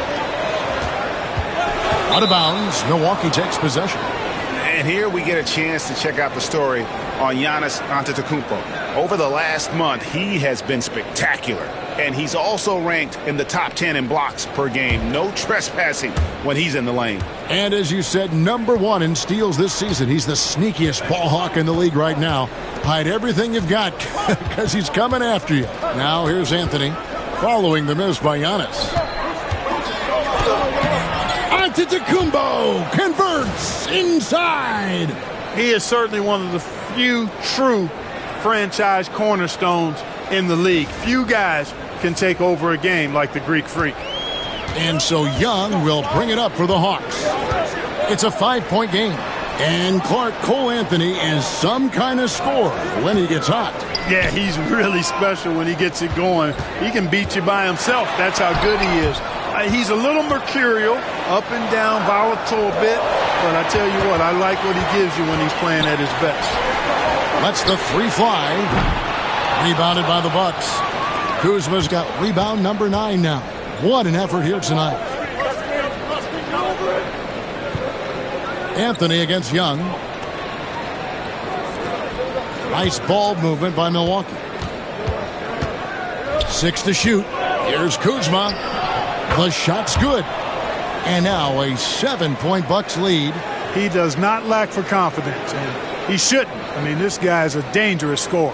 Out of bounds. Milwaukee takes possession. And here we get a chance to check out the story on Giannis Antetokounmpo. Over the last month, he has been spectacular. And he's also ranked in the top 10 in blocks per game. No trespassing when he's in the lane. And as you said, number 1 in steals this season. He's the sneakiest ball hawk in the league right now. Hide everything you've got because he's coming after you. Now here's Anthony following the miss by Giannis. Antetokounmpo converts inside. He is certainly one of the few true franchise cornerstones in the league. Few guys can take over a game like the Greek Freak. And so Young will bring it up for the Hawks. It's a 5-point game. And Cole Anthony is some kind of scorer when he gets hot. Yeah, he's really special when he gets it going. He can beat you by himself. That's how good he is. He's a little mercurial, up and down, volatile a bit. But I tell you what, I like what he gives you when he's playing at his best. Lets the 3 fly. Rebounded by the Bucks. Kuzma's got rebound number 9 now. What an effort here tonight. Anthony against Young. Nice ball movement by Milwaukee. 6 to shoot. Here's Kuzma. The shot's good. And now a 7-point Bucks lead. He does not lack for confidence, and he shouldn't. I mean, this guy's a dangerous scorer.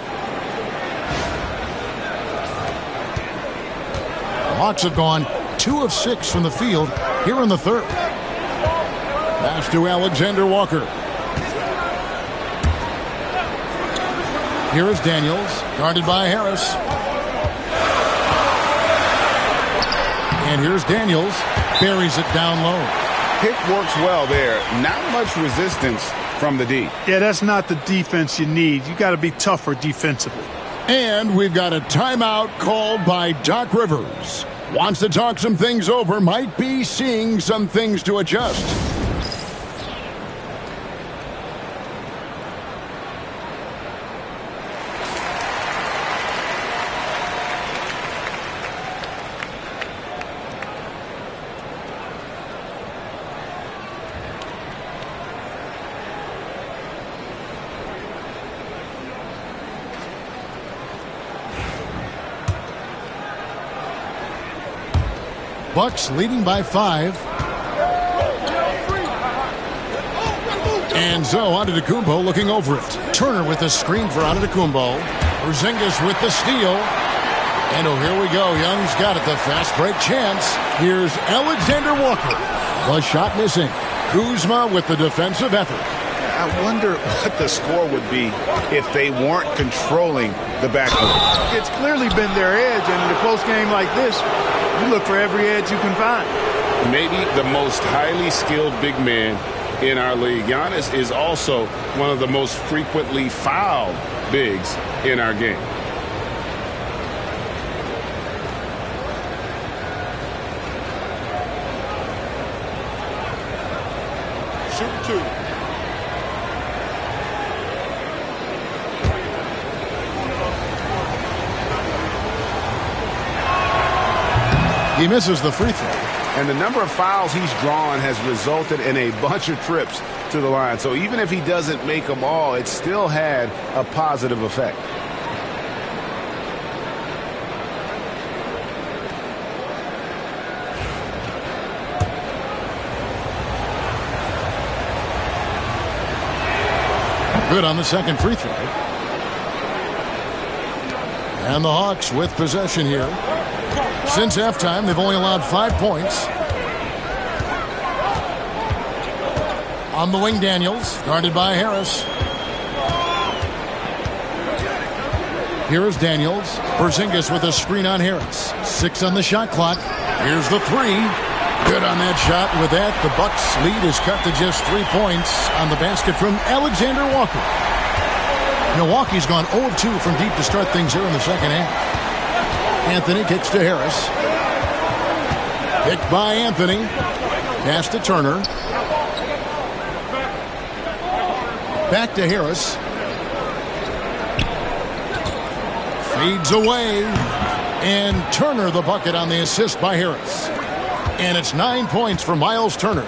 The Hawks have gone 2 of 6 from the field here in the third. Pass to Alexander Walker. Here is Daniels, guarded by Harris. And here's Daniels, buries it down low. Pick works well there. Not much resistance from the D. Yeah, that's not the defense you need. You got to be tougher defensively. And we've got a timeout called by Doc Rivers. Wants to talk some things over, might be seeing some things to adjust. Bucks leading by 5. And so Antetokounmpo looking over it. Turner with the screen for Antetokounmpo. Porzingis with the steal. And oh, here we go. Young's got it. The fast break chance. Here's Alexander Walker. The shot missing. Kuzma with the defensive effort. I wonder what the score would be if they weren't controlling the backcourt. It's clearly been their edge, and in a close game like this, you look for every edge you can find. Maybe the most highly skilled big man in our league. Giannis is also one of the most frequently fouled bigs in our game. Shoot 2. He misses the free throw. And the number of fouls he's drawn has resulted in a bunch of trips to the line. So even if he doesn't make them all, it still had a positive effect. Good on the second free throw. And the Hawks with possession here. Since halftime, they've only allowed 5 points. On the wing, Daniels, guarded by Harris. Here is Daniels. Porzingis with a screen on Harris. 6 on the shot clock. Here's the 3. Good on that shot. With that, the Bucks' lead is cut to just 3 points on the basket from Alexander Walker. Milwaukee's gone 0 of 2 from deep to start things here in the second half. Anthony kicks to Harris. Kicked by Anthony. Pass to Turner. Back to Harris. Feeds away. And Turner the bucket on the assist by Harris. And it's 9 points for Miles Turner.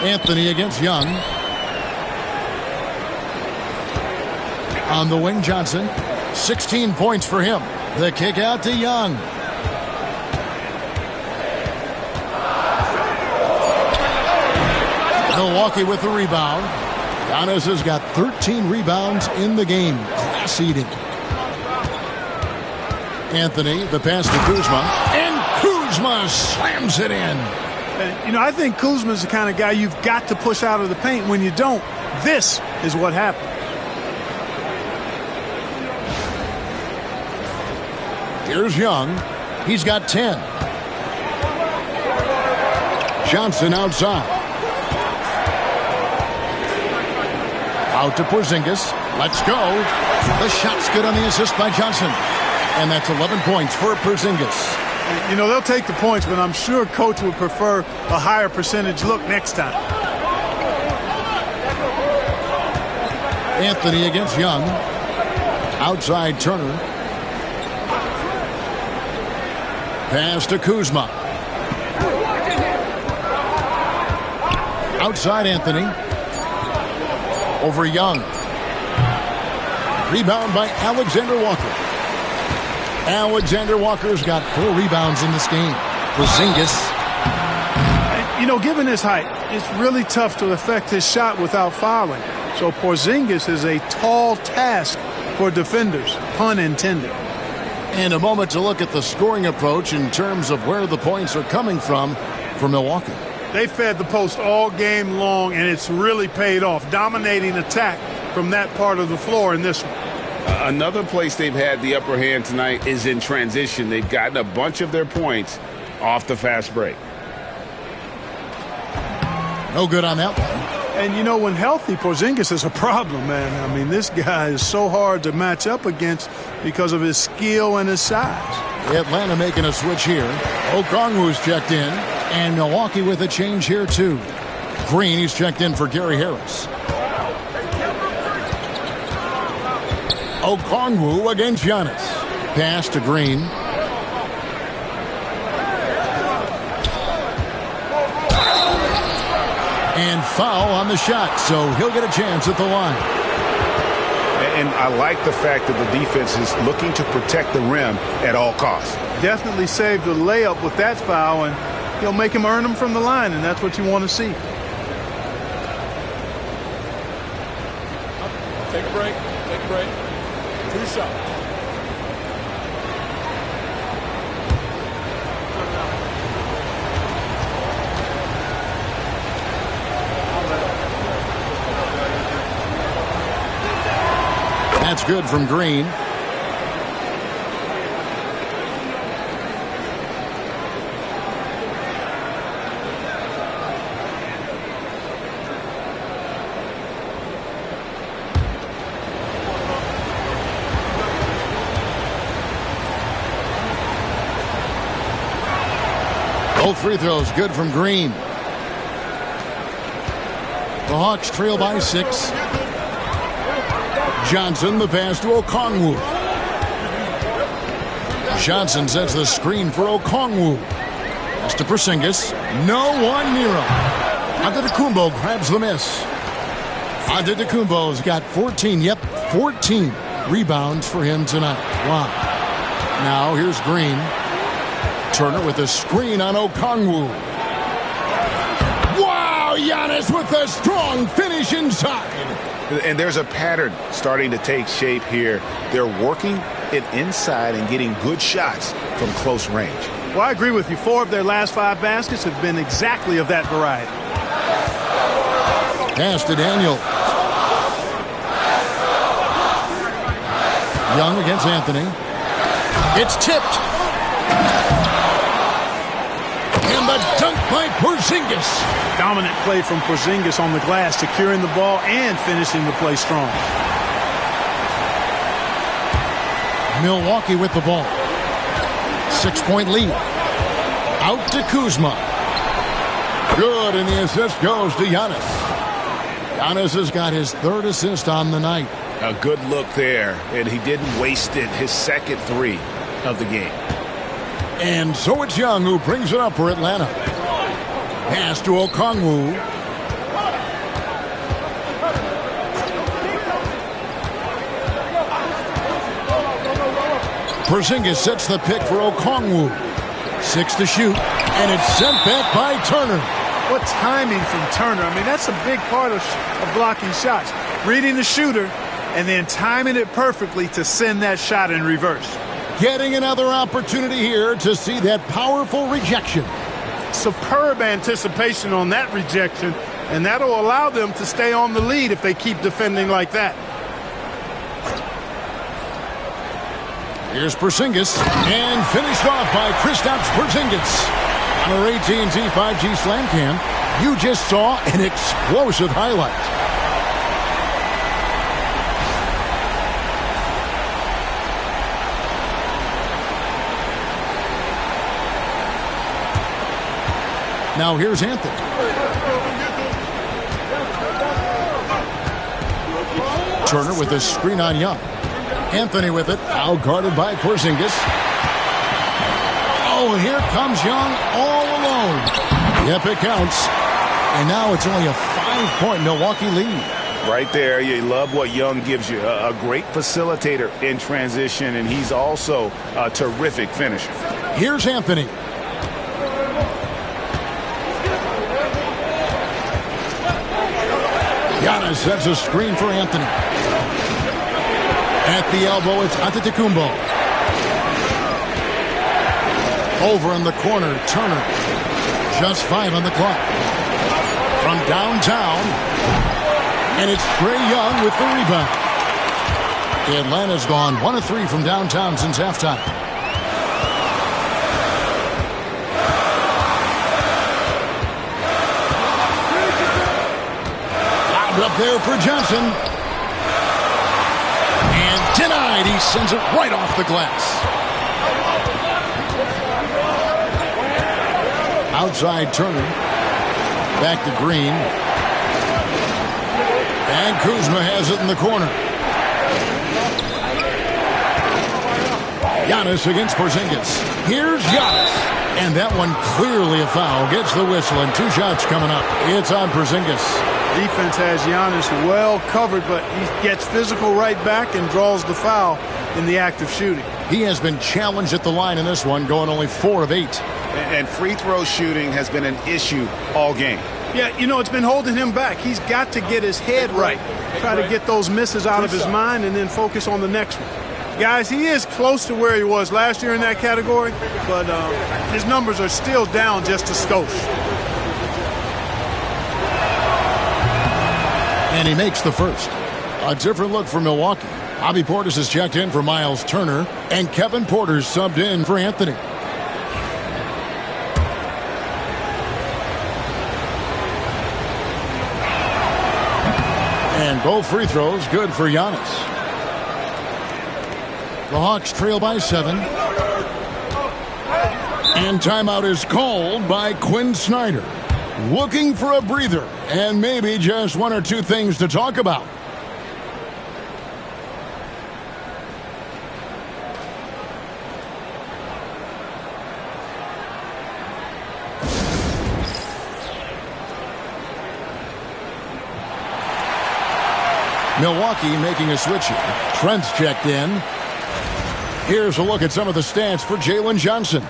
Anthony against Young. On the wing, Johnson. 16 points for him. The kick out to Young. Milwaukee with the rebound. Giannis has got 13 rebounds in the game. Class eating. Anthony, the pass to Kuzma. And Kuzma slams it in. You know, I think Kuzma's the kind of guy you've got to push out of the paint. When you don't, this is what happens. Here's Young. He's got 10. Johnson outside. Out to Porzingis. Let's go. The shot's good on the assist by Johnson. And that's 11 points for Porzingis. You know, they'll take the points, but I'm sure coach would prefer a higher percentage look next time. Anthony against Young. Outside Turner. Pass to Kuzma. Outside Anthony. Over Young. Rebound by Alexander Walker. Alexander Walker's got 4 rebounds in this game. Porzingis. You know, given his height, it's really tough to affect his shot without fouling. So Porzingis is a tall task for defenders, pun intended. And a moment to look at the scoring approach in terms of where the points are coming from for Milwaukee. They fed the post all game long, and it's really paid off. Dominating attack from that part of the floor in this one. Another place they've had the upper hand tonight is in transition. They've gotten a bunch of their points off the fast break. No good on that one. And, you know, when healthy, Porzingis is a problem, man. I mean, this guy is so hard to match up against because of his skill and his size. Atlanta making a switch here. Okongwu's checked in. And Milwaukee with a change here, too. Green, he's checked in for Gary Harris. Okongwu against Giannis. Pass to Green. And foul on the shot, so he'll get a chance at the line. And I like the fact that the defense is looking to protect the rim at all costs. Definitely saved the layup with that foul, and he'll make him earn them from the line, and that's what you want to see. Take a break. Take a break. 2 shots. That's good from Green. Both free throws good from Green. The Hawks trail by 6. Johnson, the pass to Okongwu. Johnson sets the screen for Okongwu. Pass to Porzingis. No one near him. Antetokounmpo grabs the miss. Antetokounmpo's got 14. Yep, 14 rebounds for him tonight. Wow. Now here's Green. Turner with a screen on Okongwu. Wow, Giannis with a strong finish inside. And there's a pattern starting to take shape here. They're working it inside and getting good shots from close range. Well, I agree with you. 4 of their last 5 baskets have been exactly of that variety. Pass to Daniel. Young against Anthony. It's tipped. And the dunk by Porzingis. Dominant play from Porzingis on the glass, securing the ball and finishing the play strong. Milwaukee with the ball. 6-point lead. Out to Kuzma. Good, and the assist goes to Giannis. Giannis has got his 3rd assist on the night. A good look there, and he didn't waste it. His second 3 of the game. And so it's Young who brings it up for Atlanta. Pass to Okongwu. Porzingis sets the pick for Okongwu. 6 to shoot, and it's sent back by Turner. What timing from Turner. I mean, that's a big part of blocking shots. Reading the shooter and then timing it perfectly to send that shot in reverse. Getting another opportunity here to see that powerful rejection. Superb anticipation on that rejection, and that'll allow them to stay on the lead if they keep defending like that. Here's Porzingis, and finished off by Kristaps Porzingis. On our AT&T 5G Slam Cam, you just saw an explosive highlight. Now here's Anthony. Turner with a screen on Young. Anthony with it, out guarded by Porzingis. Oh, and here comes Young all alone. Yep, it counts. And now it's only a 5-point Milwaukee lead. Right there, you love what Young gives you. A great facilitator in transition, and he's also a terrific finisher. Here's Anthony. Giannis sets a screen for Anthony. At the elbow, it's Antetokounmpo. Over in the corner, Turner. Just 5 on the clock. From downtown, and it's Trae Young with the rebound. Atlanta's gone 1 of 3 from downtown since halftime. Up there for Johnson. And denied. He sends it right off the glass. Outside Turner. Back to Green. And Kuzma has it in the corner. Giannis against Porzingis. Here's Giannis. And that one clearly a foul. Gets the whistle and 2 shots coming up. It's on Porzingis. Defense has Giannis well covered, but he gets physical right back and draws the foul in the act of shooting. He has been challenged at the line in this one, going only 4 of 8. And free throw shooting has been an issue all game. Yeah, you know, it's been holding him back. He's got to get his head right. Try to get those misses out of his mind and then focus on the next one. Guys, he is close to where he was last year in that category, but his numbers are still down just a skosh. And he makes the first. A different look for Milwaukee. Bobby Portis is checked in for Miles Turner, and Kevin Porter's subbed in for Anthony. And both free throws good for Giannis. The Hawks trail by 7. And timeout is called by Quinn Snyder. Looking for a breather and maybe just 1 or 2 things to talk about. Milwaukee making a switch here. Trent's checked in. Here's a look at some of the stats for Jalen Johnson.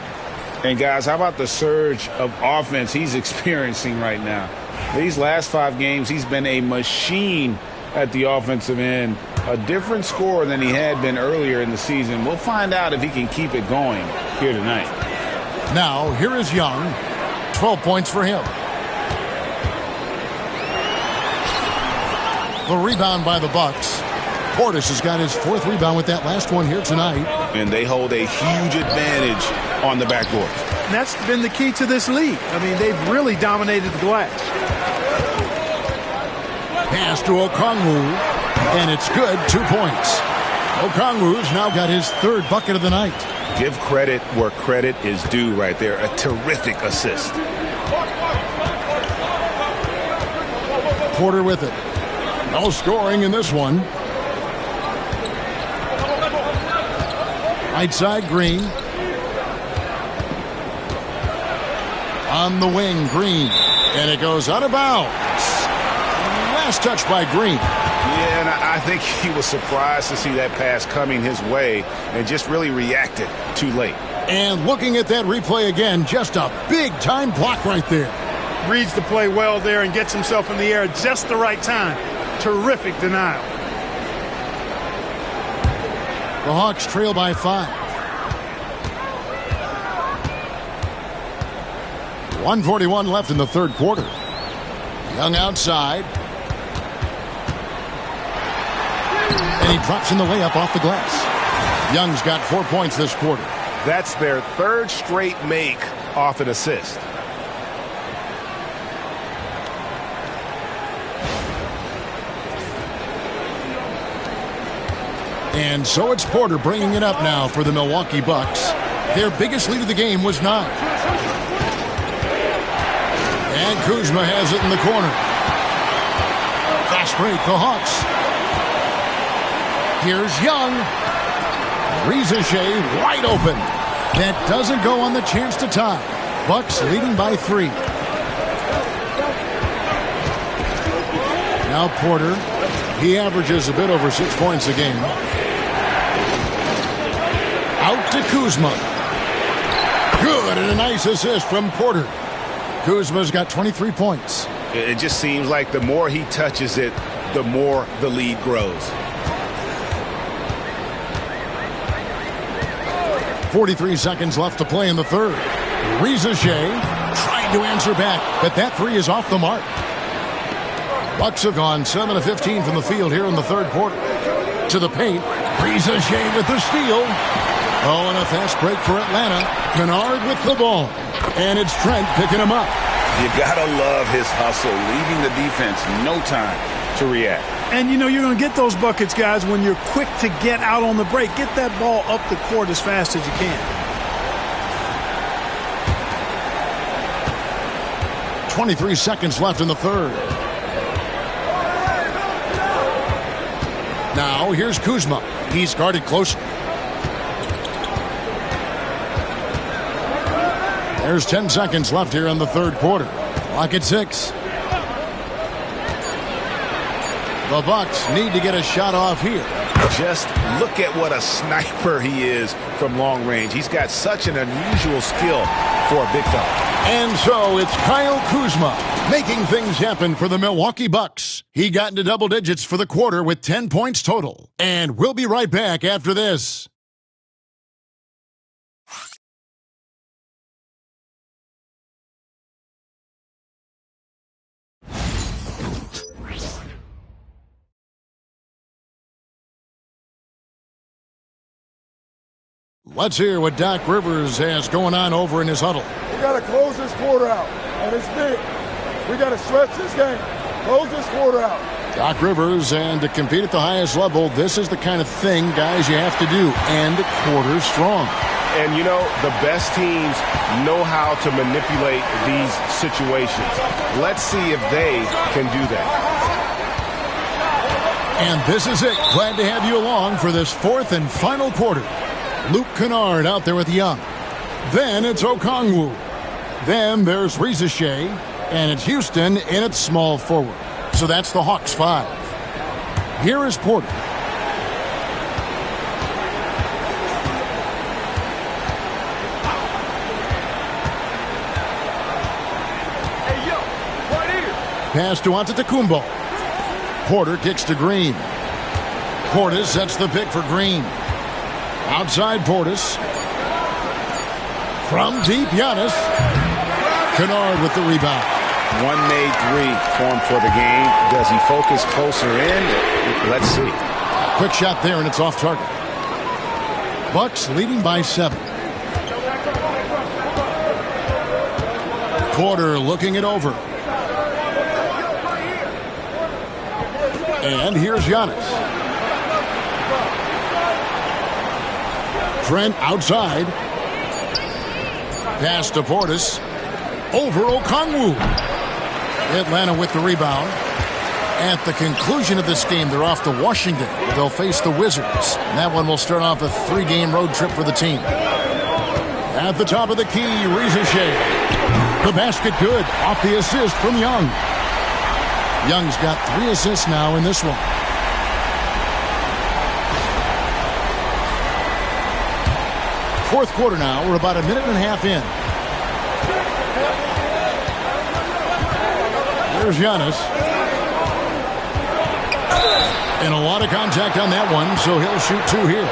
And guys, how about the surge of offense he's experiencing right now? These last 5 games, he's been a machine at the offensive end. A different scorer than he had been earlier in the season. We'll find out if he can keep it going here tonight. Now, here is Young. 12 points for him. The rebound by the Bucks. Portis has got his 4th rebound with that last one here tonight. And they hold a huge advantage on the backboard. And that's been the key to this league. I mean, they've really dominated the glass. Pass to Okongwu, and it's good. 2 points. Okongwu's now got his 3rd bucket of the night. Give credit where credit is due right there. A terrific assist. Porter with it. No scoring in this one. Right side, Green. On the wing, Green. And it goes out of bounds. Last touch by Green. Yeah, and I think he was surprised to see that pass coming his way and just really reacted too late. And looking at that replay again, just a big-time block right there. Reads the play well there and gets himself in the air at just the right time. Terrific denial. The Hawks trail by 5. 1:41 left in the 3rd quarter. Young outside. And he drops in the layup off the glass. Young's got 4 points this quarter. That's their 3rd straight make off an assist. And so it's Porter bringing it up now for the Milwaukee Bucks. Their biggest lead of the game was 9. And Kuzma has it in the corner. Fast break, the Hawks. Here's Young. Rizachet wide open. That doesn't go on the chance to tie. Bucks leading by 3. Now Porter. He averages a bit over 6 points a game. Out to Kuzma. Good, and a nice assist from Porter. Kuzma's got 23 points. It just seems like the more he touches it, the more the lead grows. 43 seconds left to play in the 3rd. Rizachet trying to answer back, but that 3 is off the mark. Bucks have gone 7 of 15 from the field here in the 3rd quarter. To the paint, Rizachet with the steal. Oh, and a fast break for Atlanta. Kennard with the ball. And it's Trent picking him up. You gotta love his hustle, leaving the defense no time to react. And, you know, you're going to get those buckets, guys, when you're quick to get out on the break. Get that ball up the court as fast as you can. 23 seconds left in the 3rd. Now, here's Kuzma. He's guarded close. There's 10 seconds left here in the 3rd quarter. Clock at 6. The Bucks need to get a shot off here. Just look at what a sniper he is from long range. He's got such an unusual skill for a big fella. And so it's Kyle Kuzma making things happen for the Milwaukee Bucks. He got into double digits for the quarter with 10 points total. And we'll be right back after this. Let's hear what Doc Rivers has going on over in his huddle. We got to close this quarter out, and it's big. We got to stretch this game. Close this quarter out. Doc Rivers, and to compete at the highest level, this is the kind of thing, guys, you have to do. End quarter strong. And, you know, the best teams know how to manipulate these situations. Let's see if they can do that. And this is it. Glad to have you along for this fourth and final quarter. Luke Kennard out there with Young. Then it's Okongwu. Then there's Rizachet. And it's Houston in its small forward. So that's the Hawks 5. Here is Porter. Hey, yo, right here. Pass to Antetokounmpo. Porter kicks to Green. Portis sets the pick for Green. Outside Portis. From deep, Giannis. Kennard with the rebound. One made three for him for the game. Does he focus closer in? Let's see. Quick shot there, and it's off target. Bucks leading by 7. Porter looking it over. And here's Giannis. Trent outside. Pass to Portis. Over Okongwu. Atlanta with the rebound. At the conclusion of this game, they're off to Washington. They'll face the Wizards. And that one will start off a 3-game road trip for the team. At the top of the key, Rizachet. The basket good. Off the assist from Young. Young's got 3 assists now in this one. Fourth quarter now. We're about a minute and a half in. There's Giannis. And a lot of contact on that one, so he'll shoot 2 here.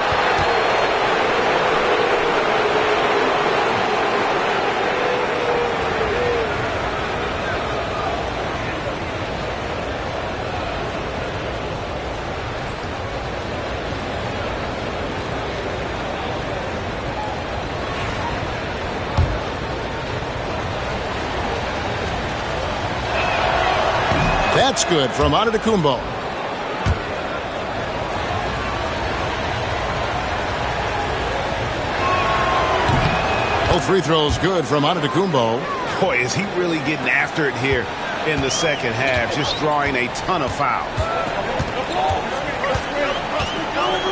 That's good from Antetokounmpo. Both free throws good from Antetokounmpo. Boy, is he really getting after it here in the second half, just drawing a ton of fouls.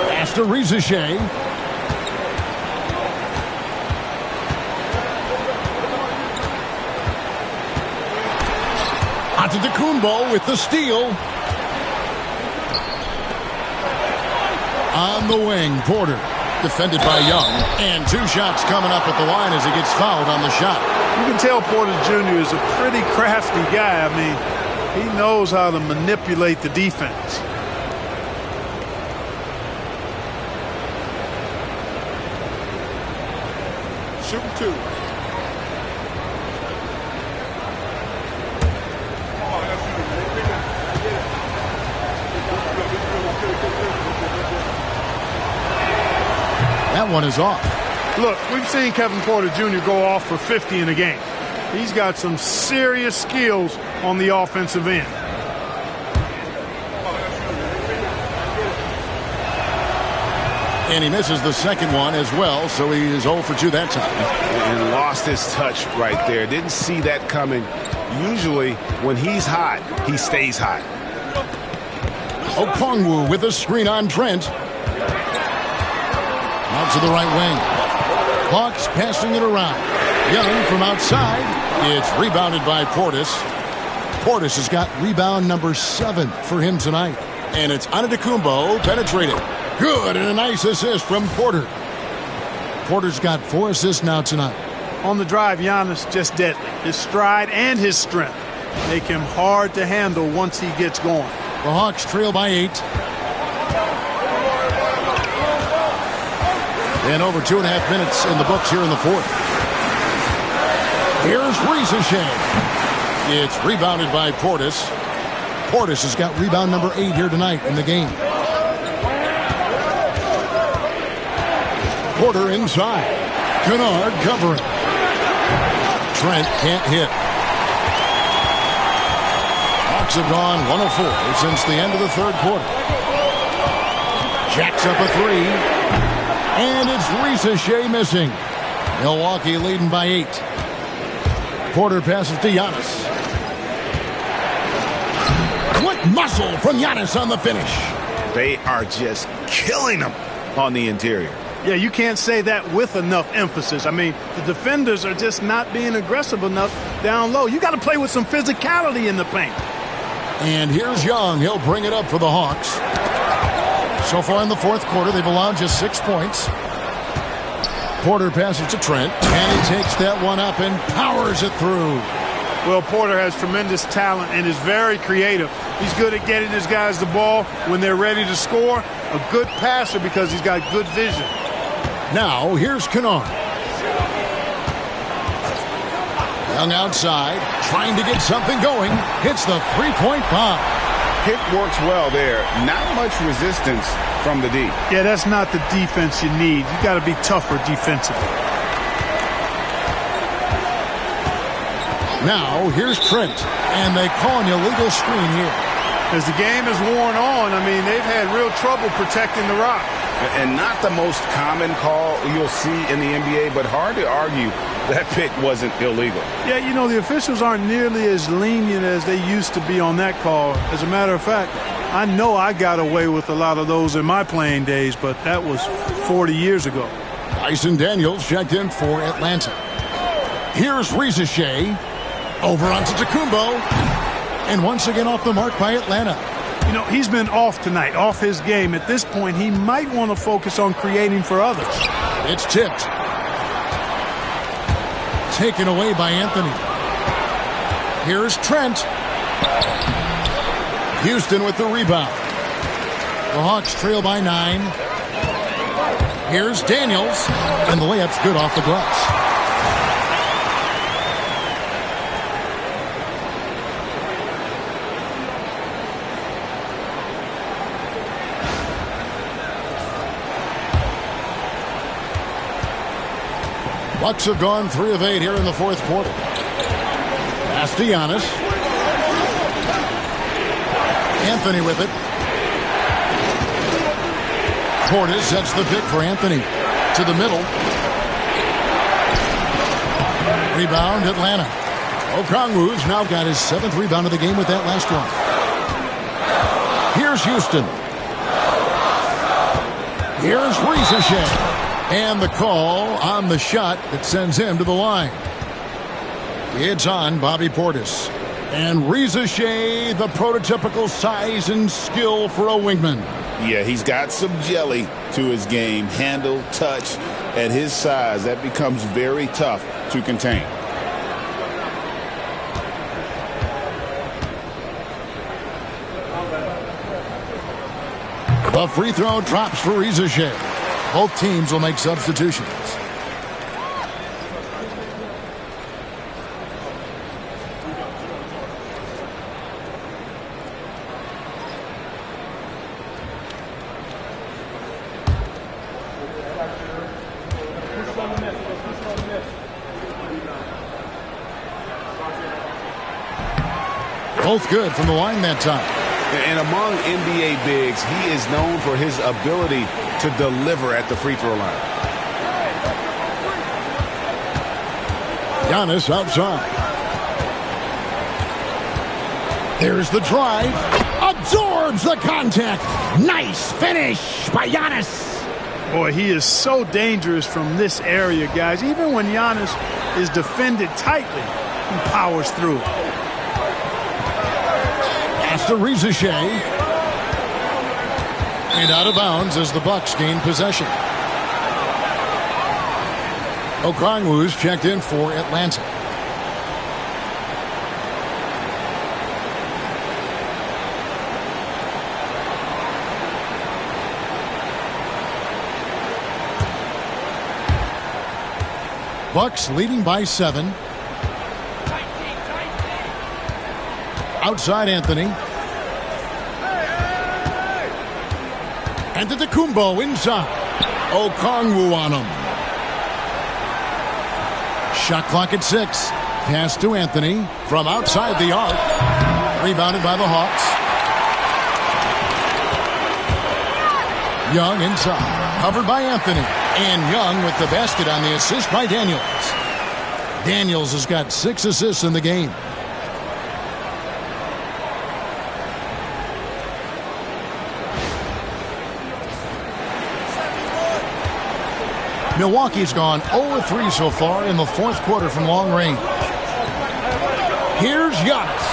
Pass to Rizachet. Antetokounmpo with the steal. On the wing, Porter. Defended by Young. And 2 shots coming up at the line as he gets fouled on the shot. You can tell Porter Jr. is a pretty crafty guy. I mean, he knows how to manipulate the defense. Shooting 2. That one is off. Look, we've seen Kevin Porter Jr. go off for 50 in a game. He's got some serious skills on the offensive end. And he misses the second one as well, so he is 0 for 2 that time. And lost his touch right there. Didn't see that coming. Usually, when he's hot, he stays hot. Okongwu with a screen on Trent. Out to the right wing. Hawks passing it around. Young from outside. It's rebounded by Portis. Portis has got rebound number 7 for him tonight. And it's Antetokounmpo penetrating. Good, and a nice assist from Porter. Porter's got 4 assists now tonight. On the drive, Giannis just deadly. His stride and his strength make him hard to handle once he gets going. The Hawks trail by 8. And over 2.5 minutes in the books here in the fourth. Here's Ricochet. It's rebounded by Portis. Portis has got rebound number 8 here tonight in the game. Porter inside. Kennard covering. Trent can't hit. Hawks have gone 1 of 4 since the end of the third quarter. Jacks up a 3. And it's Ricochet missing. Milwaukee leading by 8. Porter passes to Giannis. Quick muscle from Giannis on the finish. They are just killing them on the interior. Yeah, you can't say that with enough emphasis. I mean, the defenders are just not being aggressive enough down low. You got to play with some physicality in the paint. And here's Young. He'll bring it up for the Hawks. So far in the fourth quarter, they've allowed just 6 points. Porter passes to Trent, and he takes that one up and powers it through. Well, Porter has tremendous talent and is very creative. He's good at getting his guys the ball when they're ready to score. A good passer because he's got good vision. Now, here's Kennard. Young outside, trying to get something going. Hits the three-point bomb. Pick works well there. Not much resistance from the D. Yeah, that's not the defense you need. You got to be tougher defensively. Now, here's Trent, and they call an illegal screen here. As the game is worn on, I mean, they've had real trouble protecting the rock. And not the most common call you'll see in the NBA, but hard to argue that pick wasn't illegal. Yeah, you know, the officials aren't nearly as lenient as they used to be on that call. As a matter of fact, I know I got away with a lot of those in my playing days, but that was 40 years ago. Dyson Daniels checked in for Atlanta. Here's Ricochet. Over onto Antetokounmpo. And once again off the mark by Atlanta. You know, he's been off tonight, off his game. At this point, he might want to focus on creating for others. It's tipped. Taken away by Anthony. Here's Trent. Houston with the rebound. The Hawks trail by 9. Here's Daniels. And the layup's good off the glass. Bucks have gone 3 of 8 here in the fourth quarter. Pass to Giannis. Anthony with it. Portis sets the pick for Anthony. To the middle. Rebound, Atlanta. Okongwu's now got his 7th rebound of the game with that last one. Here's Houston. Here's Ricochet. And the call on the shot that sends him to the line. It's on Bobby Portis. And Ricochet, the prototypical size and skill for a wingman. Yeah, he's got some jelly to his game. Handle, touch. At his size, that becomes very tough to contain. The free throw drops for Ricochet. Both teams will make substitutions. Both good from the line that time. And among NBA bigs, he is known for his ability to deliver at the free throw line. Giannis outside. There's the drive. Absorbs the contact. Nice finish by Giannis. Boy, he is so dangerous from this area, guys. Even when Giannis is defended tightly, he powers through. Pass to Ricochet. And out of bounds as the Bucks gain possession. Okongwu's checked in for Atlanta. Bucks leading by 7. Outside Anthony. And Antetokounmpo inside. Okongwu on him. Shot clock at 6. Pass to Anthony from outside the arc. Rebounded by the Hawks. Young inside. Covered by Anthony. And Young with the basket on the assist by Daniels. Daniels has got 6 assists in the game. Milwaukee's gone 0-3 so far in the fourth quarter from long range. Here's Giannis.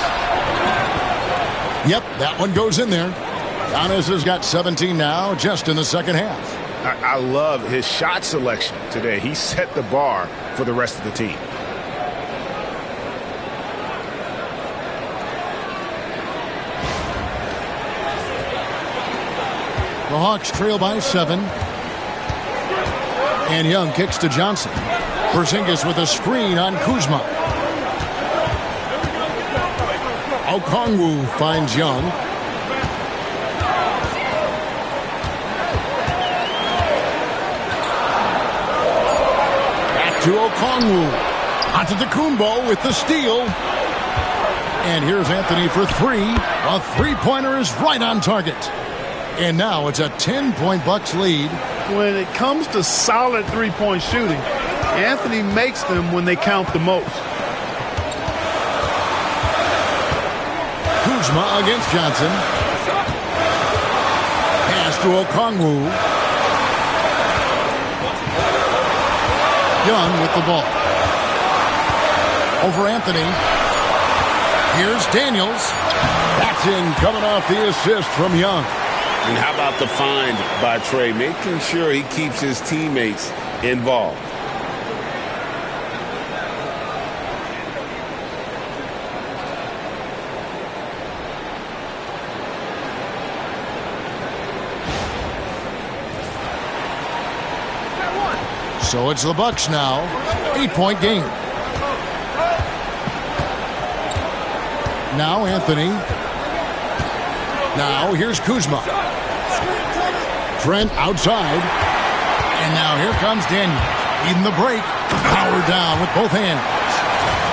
Yep, that one goes in there. Giannis has got 17 now just in the second half. I love his shot selection today. He set the bar for the rest of the team. The Hawks trail by 7. And Young kicks to Johnson. Porzingis with a screen on Kuzma. Okongwu finds Young. Back to Okongwu. Antetokounmpo with the steal. And here's Anthony for 3. A three-pointer is right on target. And now it's a 10-point Bucks lead. When it comes to solid three-point shooting, Anthony makes them when they count the most. Kuzma against Johnson. Pass to Okongwu. Young with the ball. Over Anthony. Here's Daniels. That's in, coming off the assist from Young. And how about the find by Trey, making sure he keeps his teammates involved. So it's the Bucks now. 8-point game. Now Anthony. Now here's Kuzma. Trent outside. And now here comes Daniel. Even the break. Powered down with both hands.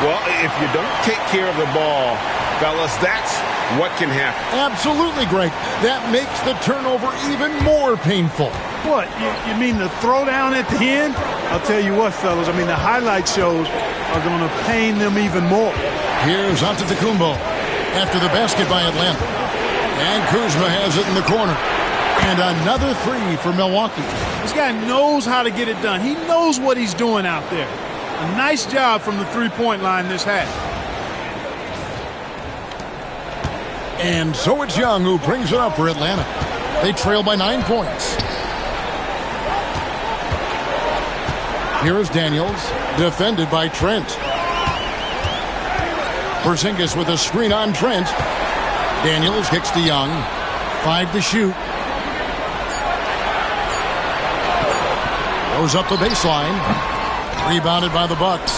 Well, if you don't take care of the ball, fellas, that's what can happen. Absolutely, Greg. That makes the turnover even more painful. What? You mean the throwdown at the end? I'll tell you what, fellas. I mean, the highlight shows are going to pain them even more. Here's Antetokounmpo after the basket by Atlanta. And Kuzma has it in the corner. And another 3 for Milwaukee. This guy knows how to get it done. He knows what he's doing out there. A nice job from the three-point line this half. And so it's Young who brings it up for Atlanta. They trail by 9 points. Here is Daniels, defended by Trent. Porzingis with a screen on Trent. Daniels kicks to Young. 5 to shoot. Goes up the baseline. Rebounded by the Bucks.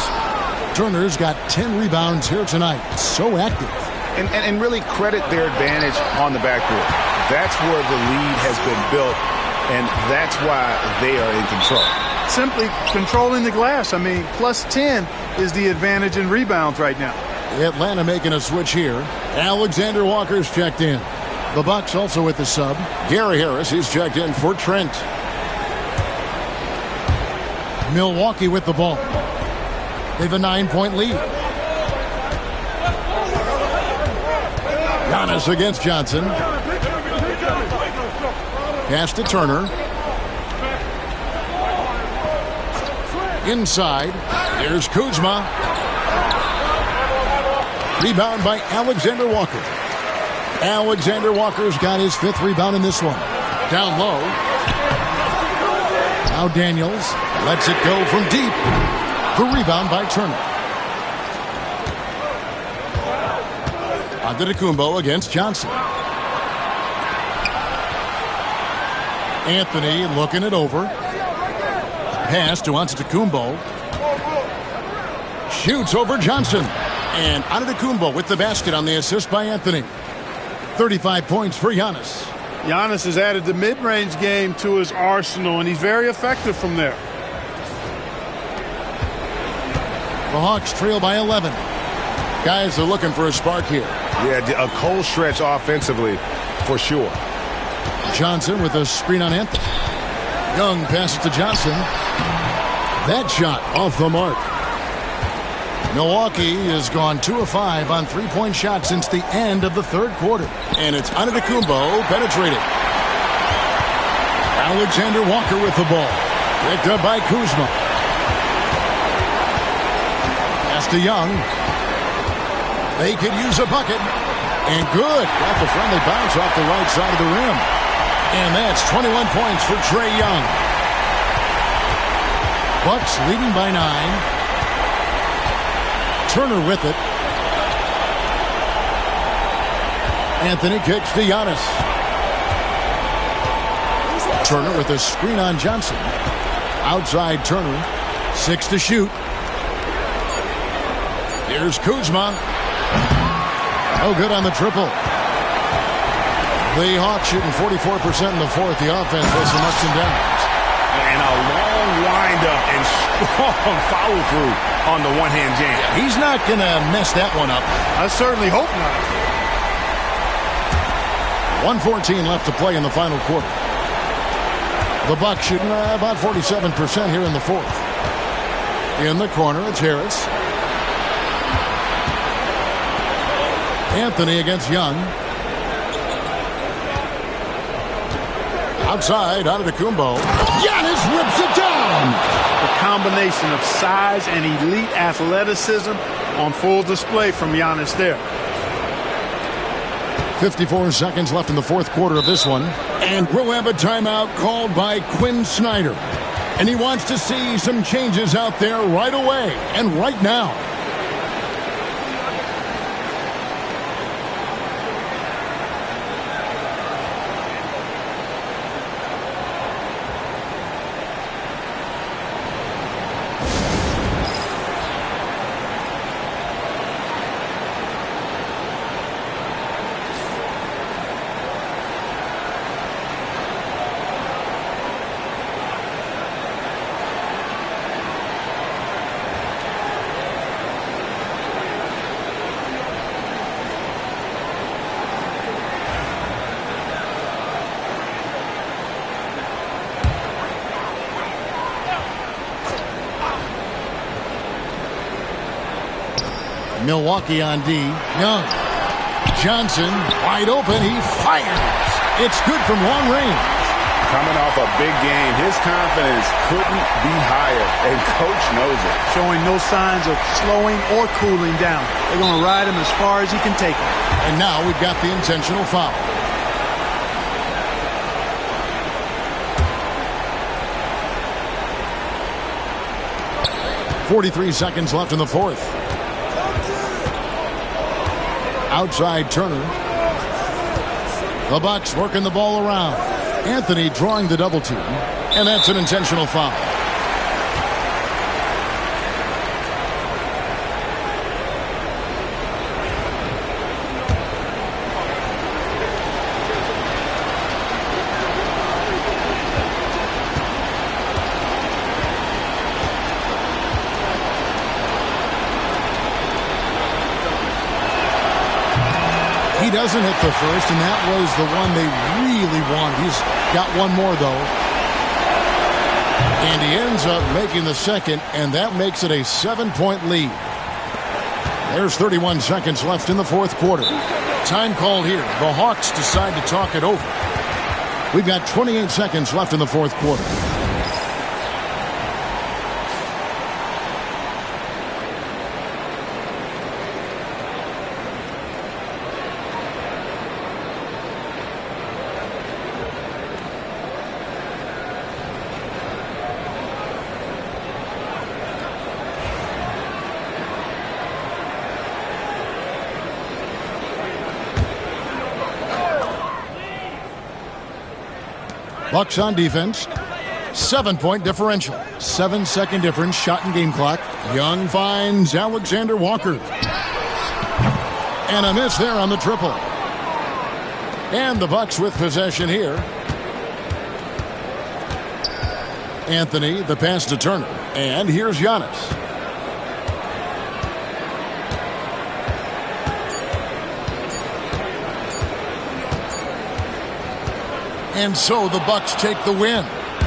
Turner's got 10 rebounds here tonight. So active. And really credit their advantage on the backboard. That's where the lead has been built, and that's why they are in control. Simply controlling the glass. I mean, plus 10 is the advantage in rebounds right now. Atlanta making a switch here. Alexander Walker's checked in. The Bucks also with the sub. Gary Harris, he's checked in for Trent. Milwaukee with the ball. They have a 9-point lead. Giannis against Johnson. Pass to Turner. Inside. Here's Kuzma. Rebound by Alexander Walker. Alexander Walker's got his 5th rebound in this one. Down low. Now Daniels lets it go from deep. The rebound by Turner. Antetokounmpo against Johnson. Anthony looking it over. Pass to Antetokounmpo. Shoots over Johnson. And Antetokounmpo with the basket on the assist by Anthony. 35 points for Giannis. Giannis has added the mid-range game to his arsenal, and he's very effective from there. The Hawks trail by 11. Guys are looking for a spark here. Yeah, a cold stretch offensively for sure. Johnson with a screen on Anthony. Young passes to Johnson. That shot off the mark. Milwaukee has gone 2 of 5 on three-point shots since the end of the third quarter. And it's Antetokounmpo penetrating. Alexander Walker with the ball. Picked up by Kuzma. Pass to Young. They could use a bucket. And good. Got the friendly bounce off the right side of the rim. And that's 21 points for Trae Young. Bucks leading by 9. Turner with it. Anthony kicks to Giannis. Turner with a screen on Johnson. Outside Turner. 6 to shoot. Here's Kuzma. No good on the triple. The Hawks shooting 44% in the fourth. The offense has some ups and downs. And a long windup and strong follow-through on the one-hand jam. He's not going to mess that one up. I certainly hope not. 1:14 left to play in the final quarter. The Bucks shooting about 47% here in the fourth. In the corner, it's Harris. Anthony against Young. Outside, Antetokounmpo. Giannis rips it down. A combination of size and elite athleticism on full display from Giannis there. 54 seconds left in the fourth quarter of this one. And we'll have a timeout called by Quinn Snyder. And he wants to see some changes out there right away and right now. Milwaukee on D. Young. Johnson wide open. He fires. It's good from long range. Coming off a big game, his confidence couldn't be higher, and coach knows it. Showing no signs of slowing or cooling down. They're going to ride him as far as he can take him. And now we've got the intentional foul. .43 seconds left in the fourth. Outside Turner. The Bucks working the ball around. Anthony drawing the double team. And that's an intentional foul. He doesn't hit the first, and that was the one they really wanted. He's got one more, though. And he ends up making the second, and that makes it a 7-point lead. There's 31 seconds left in the fourth quarter. Time called here. The Hawks decide to talk it over. We've got 28 seconds left in the fourth quarter. Bucks on defense. 7-point differential. 7-second difference, shot and game clock. Young finds Alexander Walker. And a miss there on the triple. And the Bucks with possession here. Anthony, the pass to Turner. And here's Giannis. And so the Bucks take the win.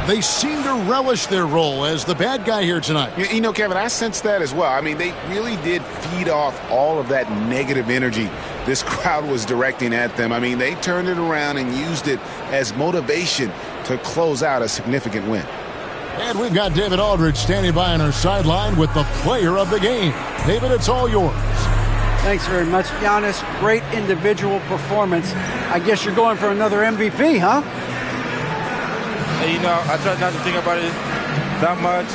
They seem to relish their role as the bad guy here tonight. You know, Kevin, I sense that as well. I mean, they really did feed off all of that negative energy this crowd was directing at them. I mean, they turned it around and used it as motivation to close out a significant win. And we've got David Aldridge standing by on our sideline with the player of the game. David, it's all yours. Thanks very much, Giannis. Great individual performance. I guess you're going for another MVP, huh? Hey, you know, I try not to think about it that much.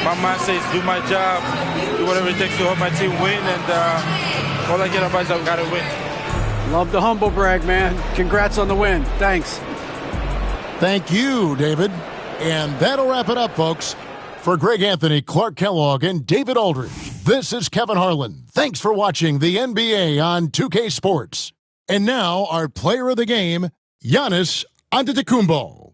My mindset is do my job, do whatever it takes to help my team win, and all I care about is I've got to win. Love the humble brag, man. Congrats on the win. Thanks. Thank you, David. And that'll wrap it up, folks. For Greg Anthony, Clark Kellogg, and David Aldridge, this is Kevin Harlan. Thanks for watching the NBA on 2K Sports. And now, our player of the game, Giannis Antetokounmpo.